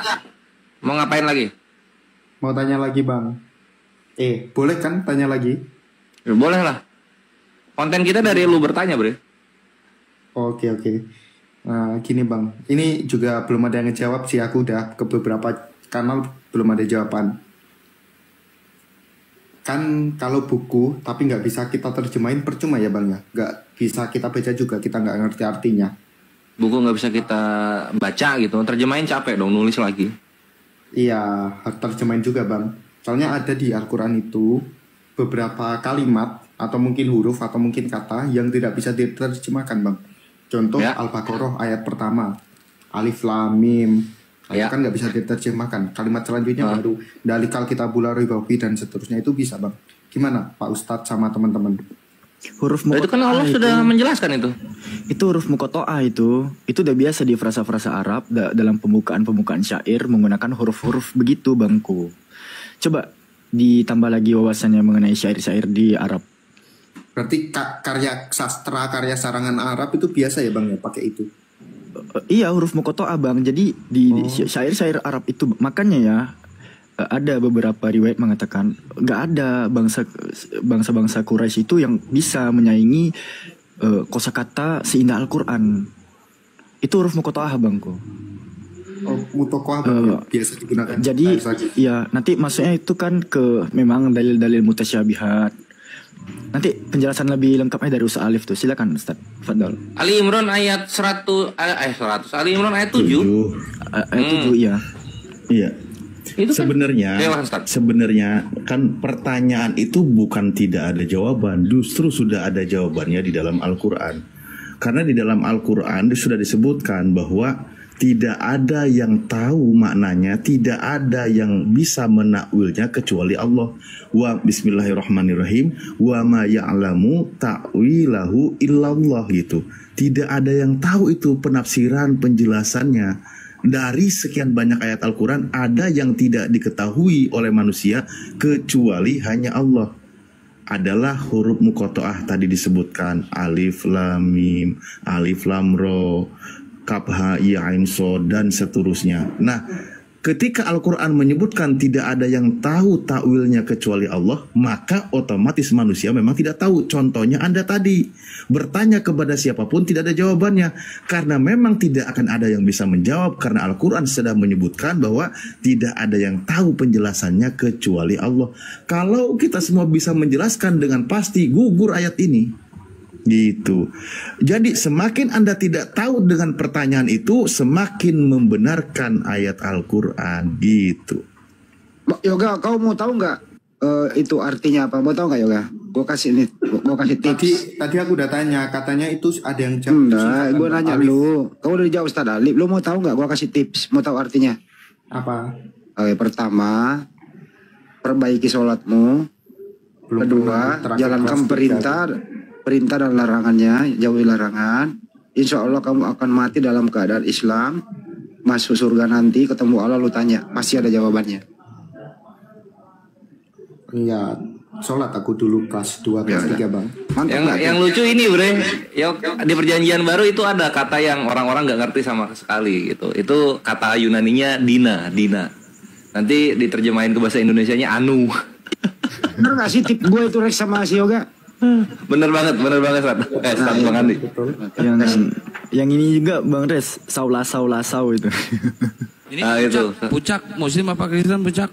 mau ngapain lagi?
Mau tanya lagi bang. Boleh kan tanya lagi?
Ya, boleh lah. Konten kita dari lu bertanya bre.
Oke. Nah, gini bang, ini juga belum ada yang ngejawab sih, aku udah ke beberapa kanal belum ada jawaban. Kan kalau buku tapi nggak bisa kita terjemahin percuma ya bang ya, nggak bisa kita baca juga, kita nggak ngerti artinya.
Buku nggak bisa kita baca gitu, terjemahin capek dong, nulis lagi.
Iya, terjemahin juga bang. Soalnya ada di Al-Quran itu beberapa kalimat atau mungkin huruf atau mungkin kata yang tidak bisa diterjemahkan bang. Contoh ya. Al-Baqarah ayat pertama, Alif Lam Mim, ya. Kan nggak bisa diterjemahkan. Kalimat selanjutnya baru dalikal kitabul la raiba fihi dan seterusnya, itu bisa bang. Gimana Pak Ustadz sama teman-teman?
Huruf muqatta'ah
itu kan Allah sudah menjelaskan itu.
Itu huruf muqatta'ah itu udah biasa di frasa-frasa Arab dalam pembukaan syair menggunakan huruf-huruf begitu bangku. Coba ditambah lagi wawasannya mengenai syair-syair di Arab.
Berarti karya sastra, karya sarangan Arab itu biasa ya bang ya pakai itu?
Iya, huruf muqatta'ah bang. Jadi di syair-syair Arab itu, makanya ya ada beberapa riwayat mengatakan nggak ada bangsa-bangsa Quraisy itu yang bisa menyaingi kosakata seindah Al-Quran. Itu huruf muqatta'ah bangku.
Muqatta'ah biasa digunakan.
Jadi ya nanti maksudnya itu kan ke memang dalil-dalil mutasyabihat. Nanti penjelasan lebih lengkapnya dari Ustaz Alif tuh. Silakan Ustaz. Fadol.
Ali Imran ayat 100. Ali Imran ayat 7.
Ayat 7 iya.
Iya.
Itu
sebenarnya kan pertanyaan itu bukan tidak ada jawaban, justru sudah ada jawabannya di dalam Al-Qur'an. Karena di dalam Al-Qur'an sudah disebutkan bahwa tidak ada yang tahu maknanya, tidak ada yang bisa menakwilnya kecuali Allah. Wa bismillahirrahmanirrahim, wa ma ya'lamu ta'wilahu illallah gitu. Tidak ada yang tahu itu penafsiran, penjelasannya. Dari sekian banyak ayat Al-Quran, ada yang tidak diketahui oleh manusia kecuali hanya Allah. Adalah huruf muqatta'ah tadi disebutkan, Alif Lam Mim, Alif Lam Ro, Kaf Ha Ya Ain Shad dan seterusnya. Nah, ketika Al-Quran menyebutkan tidak ada yang tahu takwilnya kecuali Allah, maka otomatis manusia memang tidak tahu. Contohnya Anda tadi, bertanya kepada siapapun tidak ada jawabannya. Karena memang tidak akan ada yang bisa menjawab, karena Al-Quran sedang menyebutkan bahwa tidak ada yang tahu penjelasannya kecuali Allah. Kalau kita semua bisa menjelaskan dengan pasti, gugur ayat ini. Gitu. Jadi semakin Anda tidak tahu dengan pertanyaan itu, semakin membenarkan ayat Al-Quran. Gitu.
Yoga, kau mau tahu nggak itu artinya apa? Mau tahu nggak Yoga? Gue kasih ini, gue kasih tips.
Tadi aku udah tanya, katanya itu ada yang jawab.
Enggak, gue nanya lu. Kau udah dijawab Ustaz Alif. Lu mau tahu nggak? Gue kasih tips. Mau tahu artinya?
Apa?
Oke, pertama, perbaiki sholatmu. Kedua, jalankan perintah dan larangannya, jauhi larangan. Insya Allah kamu akan mati dalam keadaan Islam, masuk surga nanti, ketemu Allah, lu tanya, pasti ada jawabannya.
Iya, sholat aku dulu kelas 2, kelas 3 bang.
Yang lucu ini bre, di perjanjian baru itu ada kata yang orang-orang nggak ngerti sama sekali gitu. Itu kata Yunaninya dina. Nanti diterjemahin ke bahasa Indonesianya anu.
Bener nggak sih tip gue itu Rex sama si Yoga?
Bener banget Sat. Sat Bang Andi.
Yang ini juga Bang Res, saulasau itu.
Ini pucak Muslim apa Kristen pucak?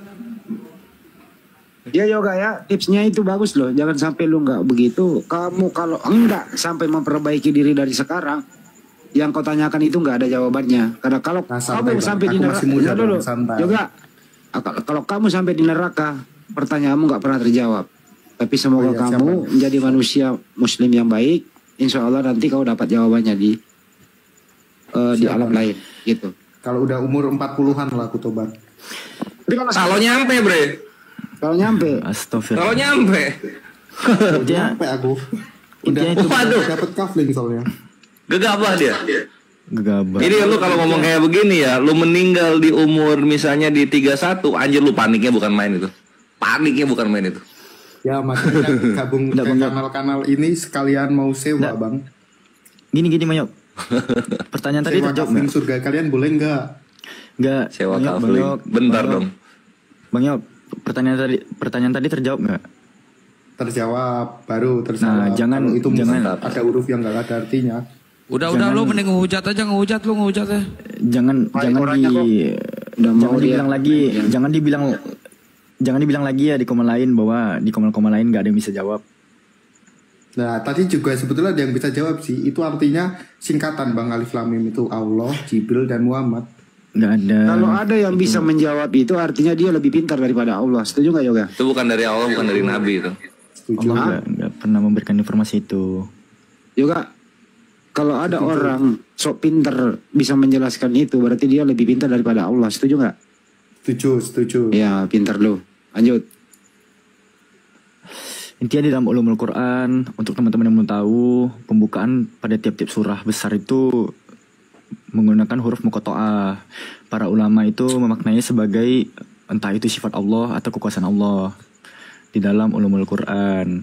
Ya Yoga ya, tipsnya itu bagus loh. Jangan sampai lu nggak begitu. Kamu kalau enggak sampai memperbaiki diri dari sekarang, yang kau tanyakan itu nggak ada jawabannya. Karena kalau kamu sampai di neraka, Yoga, kalau kamu sampai di neraka, pertanyaanmu nggak pernah terjawab. Tapi semoga kamu menjadi manusia Muslim yang baik. Insya Allah nanti kau dapat jawabannya di alam lain, gitu.
Kalau udah umur 40-an lah aku tobat.
Kalau nyampe bre.
Kalau nyampe.
Astagfirullah.
Kalau nyampe.
Nyampe aku. Udah dapat kafling soalnya.
Gegabah dia.
Gegabah.
Ini lu kalau ngomong kayak begini ya, lu meninggal di umur misalnya di 31, anjir lu paniknya bukan main itu. Paniknya bukan main itu.
Ya makanya gabung ke kanal-kanal ini sekalian mau sewa bang.
Gini Mayok. Pertanyaan tadi terjawab nggak?
Surga kalian boleh nggak?
Nggak.
Sewa kafling. Bentar dong.
Bang Yop, pertanyaan tadi terjawab nggak?
Terjawab, baru terjawab.
Nah, jangan
ada huruf yang nggak ada artinya.
Udah lu mending ngehujat aja ya.
Jangan dibilang lagi ya di komen lain bahwa di komen lain nggak ada yang bisa jawab.
Nah tadi juga sebetulnya ada yang bisa jawab sih. Itu artinya singkatan Bang Alif Lam Mim itu Allah, Jibril dan Muhammad.
Nggak ada.
Kalau ada yang bisa menjawab itu artinya dia lebih pintar daripada Allah. Setuju nggak Yoga?
Itu bukan dari Allah, bukan dari Nabi itu.
Setuju.
Allah nggak pernah memberikan informasi itu.
Yoga, kalau ada orang sok pintar bisa menjelaskan itu, berarti dia lebih pintar daripada Allah. Setuju nggak?
Setuju.
Ya pintar lu. Lanjut.
Intinya di dalam ulumul Quran, untuk teman-teman yang belum tahu, pembukaan pada tiap-tiap surah besar itu menggunakan huruf muqatta'ah. Para ulama itu memaknainya sebagai entah itu sifat Allah atau kekuasaan Allah di dalam ulumul Quran.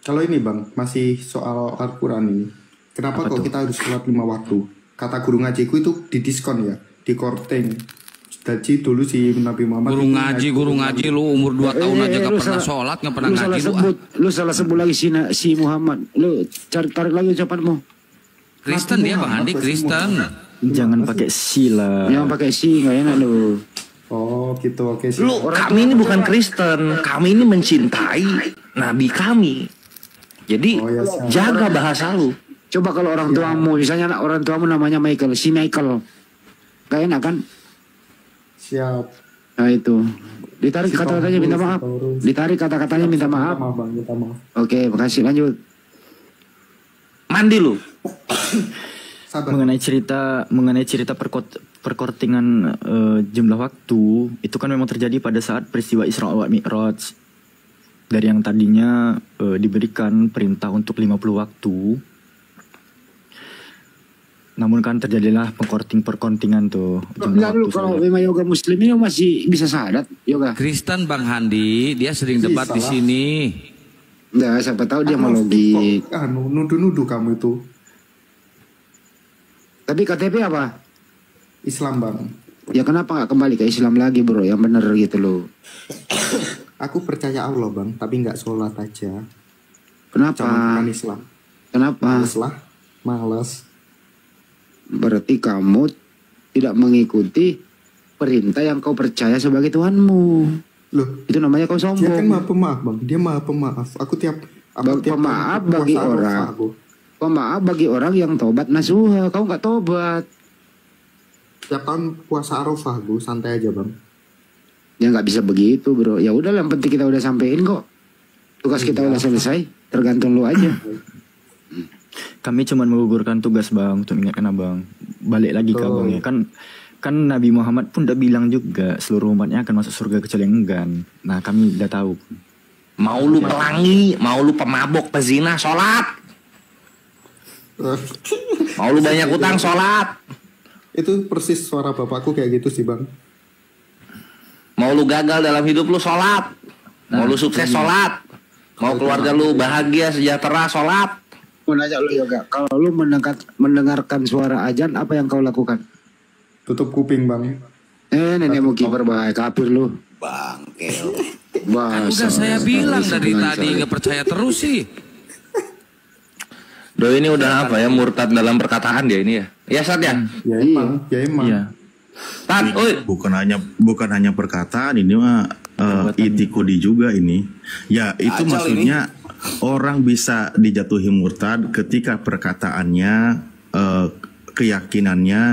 Kalau ini Bang, masih soal Al-Quran ini. Kenapa kok kita harus sholat 5 waktu? Kata guru ngajiku itu didiskon ya, di korting. Jadi dulu si Nabi Muhammad
guru ngaji lu umur 2 tahun aja gak pernah sholat, gak pernah ngaji
lu salah sebut lagi si Muhammad. Lu tarik lagi ucapanmu.
Kristen dia Bang Andi, Kristen.
Jangan pakai si lah.
Jangan pakai si, nggak enak lu.
Oh gitu, oke sih.
Kami ini bukan Kristen, kami ini mencintai Nabi kami. Jadi jaga bahasa lu.
Coba kalau orang tuamu, misalnya orang tuamu namanya Michael, si Michael, gak enak kan?
Siap.
Nah itu, ditarik kata-katanya minta maaf. Ditarik kata-katanya minta maaf. Oke, makasih, lanjut.
Mandi lu.
mengenai cerita perkortingan jumlah waktu itu kan memang terjadi pada saat peristiwa Isra wa Mi'raj. Dari yang tadinya diberikan perintah untuk 50 waktu, namun kan terjadilah perkortingan tuh jumlah waktu.
Kalau memang yoga Muslim ini masih bisa syahadat yoga.
Kristen Bang Handi, dia sering debat di sini.
Enggak, siapa tahu dia mau logik.
Nuduh-nuduh kamu itu.
Tapi KTP apa?
Islam bang.
Ya kenapa nggak kembali ke Islam lagi bro, yang bener gitu loh.
Aku percaya Allah bang, tapi nggak sholat aja.
Kenapa?
Bukan Islam.
Kenapa?
Males lah, males.
Berarti kamu tidak mengikuti perintah yang kau percaya sebagai Tuhanmu.
Loh,
itu namanya kau sombong.
Dia kan maha pemaaf bang, dia maha pemaaf. Aku tiap
pemaaf bagi orang. Pemaaf bagi orang yang tobat nasuha. Kau nggak tobat.
Tiap tahun puasa Arafah gue santai aja bang.
Ya nggak bisa begitu bro. Ya udah, yang penting kita udah sampein kok. Tugas kita udah selesai. Tergantung lu aja.
Kami cuma menggugurkan tugas bang untuk ingatkan abang. Balik lagi ke abang ya kan Nabi Muhammad pun udah bilang juga seluruh umatnya akan masuk surga kecuali yang enggan. Nah kami udah tahu.
Mau lu pelangi, mau lu pemabok, pezina, sholat. Mau lu banyak utang, sholat.
Itu persis suara bapakku kayak gitu sih bang.
Mau lu gagal dalam hidup lu, sholat. Mau lu sukses, sholat. Mau keluarga lu bahagia, sejahtera, sholat.
Mau nanya lu Yoga, kalau lu mendengarkan suara azan, apa yang kau lakukan?
Tutup kuping bang.
Nenek mau kiper bahaya, kafir lu.
Bangke. Kan udah saya bilang dari tadi, nggak percaya terus sih.
Doi ini udah apa ya, murtad dalam perkataan dia ini ya. Ya Sat ya?
Ya emang, ya emang.
Iya. Bukan hanya perkataan, ini mah itikodi juga ini. Ya itu
Acau
maksudnya orang bisa dijatuhi murtad ketika perkataannya, keyakinannya,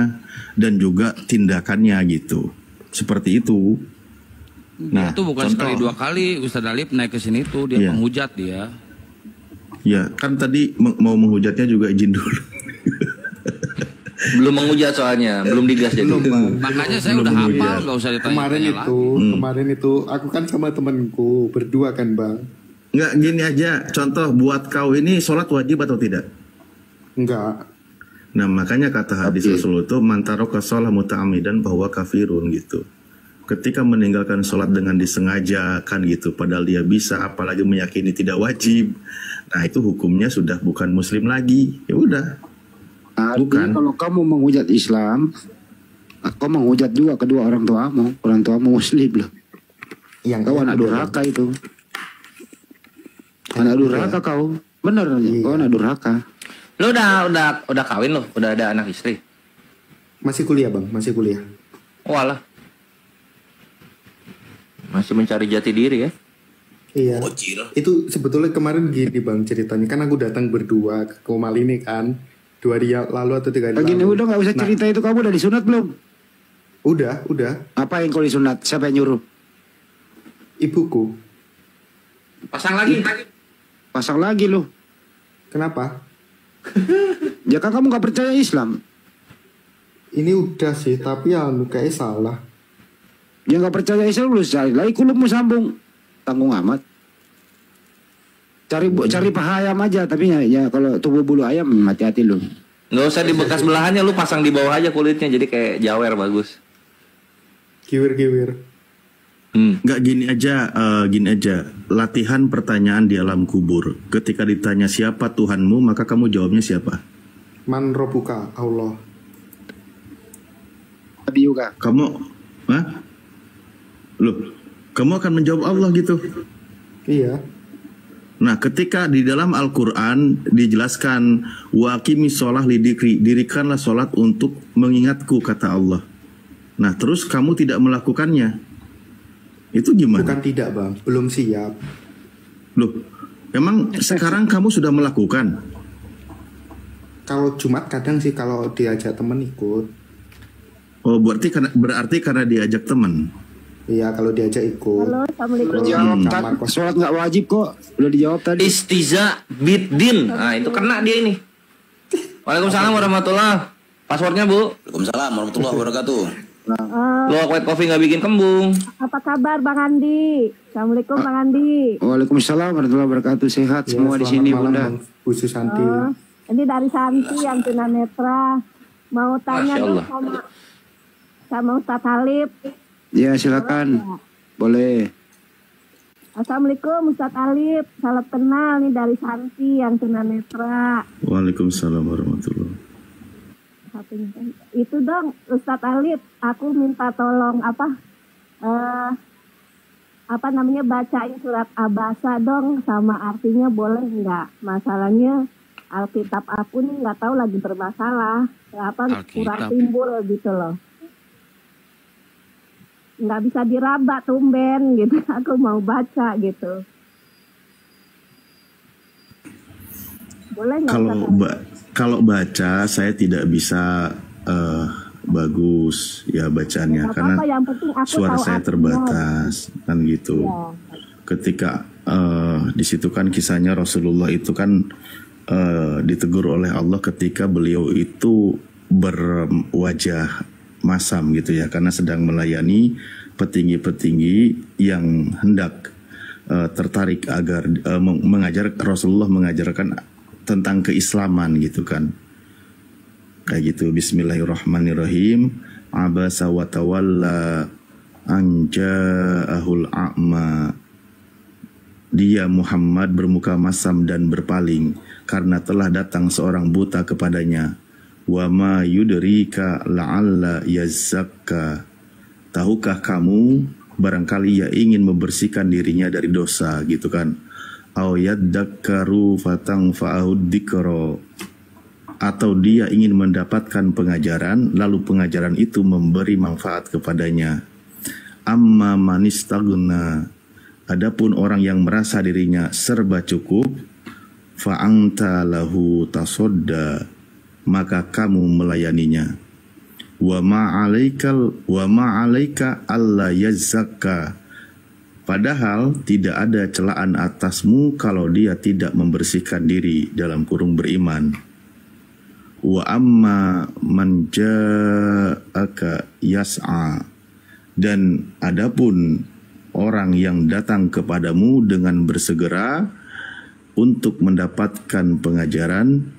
dan juga tindakannya gitu. Seperti itu.
Nah, itu bukan
contoh,
sekali dua kali Ustadz Alif naik ke sini tuh dia menghujat dia.
Ya kan tadi mau menghujatnya juga izin dulu.
Belum menghujat soalnya, belum digas jadi.
Makanya saya udah hafal, nggak usah ditanya.
Kemarin itu aku kan sama temanku berdua kan bang.
Nggak, gini aja, contoh buat kau ini sholat wajib atau tidak?
Enggak.
Nah makanya kata hadis Rasul itu mantaroka sholat muta'amidan bahwa kafirun gitu. Ketika meninggalkan sholat dengan disengaja kan gitu, padahal dia bisa, apalagi meyakini tidak wajib. Nah itu hukumnya sudah bukan muslim lagi. Ya udah.
Artinya kalau kamu menghujat Islam, kau menghujat juga kedua orang tuamu. Orang tuamu muslim loh. Kau anak durhaka itu. Anak durhaka kau. Bener kau anak durhaka.
Lu udah kawin lo, udah ada anak istri?
Masih kuliah bang, masih kuliah.
Walah. Masih mencari jati diri ya?
Iya. Itu sebetulnya kemarin gini bang ceritanya. Kan aku datang berdua ke Komal ini kan 2 hari lalu atau 3 hari lalu.
Gini udah nggak usah cerita itu, kamu udah disunat belum?
Udah.
Apa yang kau disunat? Siapa yang nyuruh?
Ibuku.
Pasang lagi.
Pasang lagi loh.
Kenapa?
Ya kan kamu nggak percaya Islam.
Ini udah sih, tapi ya kayak salah.
Ya nggak percaya Islam lu cari lagi kulummu sambung, tanggung amat. Cari paha ayam aja, tapi ya kalau tubuh bulu ayam hati-hati lu.
Nggak usah di bekas belahannya, lu pasang di bawah aja kulitnya jadi kayak jawer bagus.
Giwir.
Nggak gini aja, latihan pertanyaan di alam kubur. Ketika ditanya siapa Tuhanmu, maka kamu jawabnya siapa?
Man robuka, Allah.
Nabi juga.
Kamu akan menjawab Allah gitu.
Iya.
Nah, ketika di dalam Al-Quran dijelaskan waqimi sholah lidikri, dirikanlah sholat untuk mengingatku, kata Allah. Nah, terus kamu tidak melakukannya. Itu gimana?
Bukan tidak bang, belum siap.
Loh, emang sekarang kamu sudah melakukan?
Kalau Jumat kadang sih kalau diajak temen ikut.
Oh, berarti karena diajak teman.
Iya, kalau diajak ikut.
Halo, assalamualaikum.
Udah dijawab, sholat nggak wajib kok. Udah dijawab tadi.
Istiza biddin. Nah itu kena dia ini. Waalaikumsalam warahmatullahi. Passwordnya bu?
Waalaikumsalam warahmatullahi wabarakatuh.
Lo white coffee nggak bikin kembung.
Apa kabar Bang Andi? Assalamualaikum Bang Andi.
Waalaikumsalam warahmatullahi wabarakatuh. Sehat semua di sini Bunda.
Khusus Santi.
Ini dari Santi yang tunanetra. Mau tanya dong sama Ustadz Halif.
Ya silakan. Boleh.
Assalamualaikum Ustadz Halif. Salam kenal nih dari Santi yang tunanetra.
Waalaikumsalam warahmatullahi.
Itu dong Ustadz Alif, aku minta tolong bacain surat Abasa dong, sama artinya boleh nggak? Masalahnya Alkitab aku nih nggak tahu lagi bermasalah, kurang timbul gitu loh. Nggak bisa diraba tumben gitu, aku mau baca gitu. Boleh nggak?
Kalau baca saya tidak bisa bagus ya bacaannya karena suara saya terbatas kan gitu. Ya. Ketika di situ kan kisahnya Rasulullah itu kan ditegur oleh Allah ketika beliau itu berwajah masam gitu ya karena sedang melayani petinggi-petinggi yang hendak tertarik agar Rasulullah mengajarkan tentang keislaman gitu kan. Kayak gitu. Bismillahirrahmanirrahim. Abasa wa tawalla an ja'ahul a'ma. Dia Muhammad bermuka masam dan berpaling karena telah datang seorang buta kepadanya. Wa ma yudrika la'alla yazakka. Tahukah kamu barangkali ia ingin membersihkan dirinya dari dosa gitu kan. Aw yaddakkaru fatanfa'ahud dzikra, atau dia ingin mendapatkan pengajaran lalu pengajaran itu memberi manfaat kepadanya. Amma manistagna, adapun orang yang merasa dirinya serba cukup, fa anta lahu tasodda, maka kamu melayaninya. Wa ma 'alaika alla yazakka, padahal tidak ada celaan atasmu kalau dia tidak membersihkan diri dalam kurung beriman. Wa amma man ja'aka yas'a, dan adapun orang yang datang kepadamu dengan bersegera untuk mendapatkan pengajaran,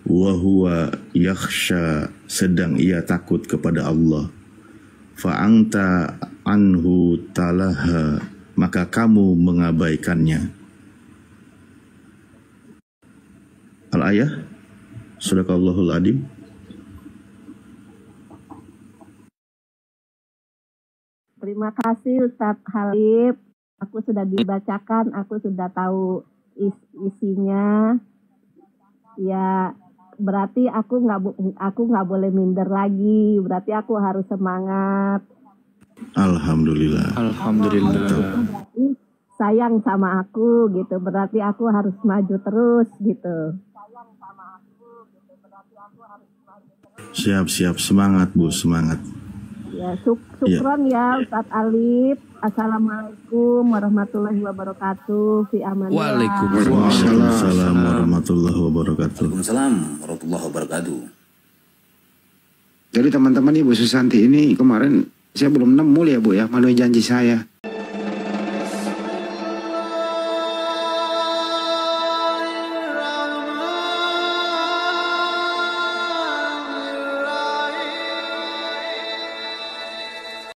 wa huwa yakhsha, sedang ia takut kepada Allah, fa anta anhu talaha, maka kamu mengabaikannya. Al-ayah, Sadaqallahul Adim.
Terima kasih Ustadz Halif. Aku sudah dibacakan, aku sudah tahu isinya. Ya, berarti aku nggak boleh minder lagi. Berarti aku harus semangat.
Alhamdulillah.
Sayang sama aku gitu. Berarti aku harus maju terus gitu.
Siap, semangat Bu, semangat.
Ya, syukron ya Ustadz Alif. Assalamualaikum warahmatullahi wabarakatuh. Fi amanillah.
Waalaikumsalam warahmatullahi wabarakatuh.
Waalaikumsalam warahmatullahi wabarakatuh.
Jadi teman-teman Ibu Susanti ini kemarin saya belum nemu ya Bu ya, memenuhi janji saya.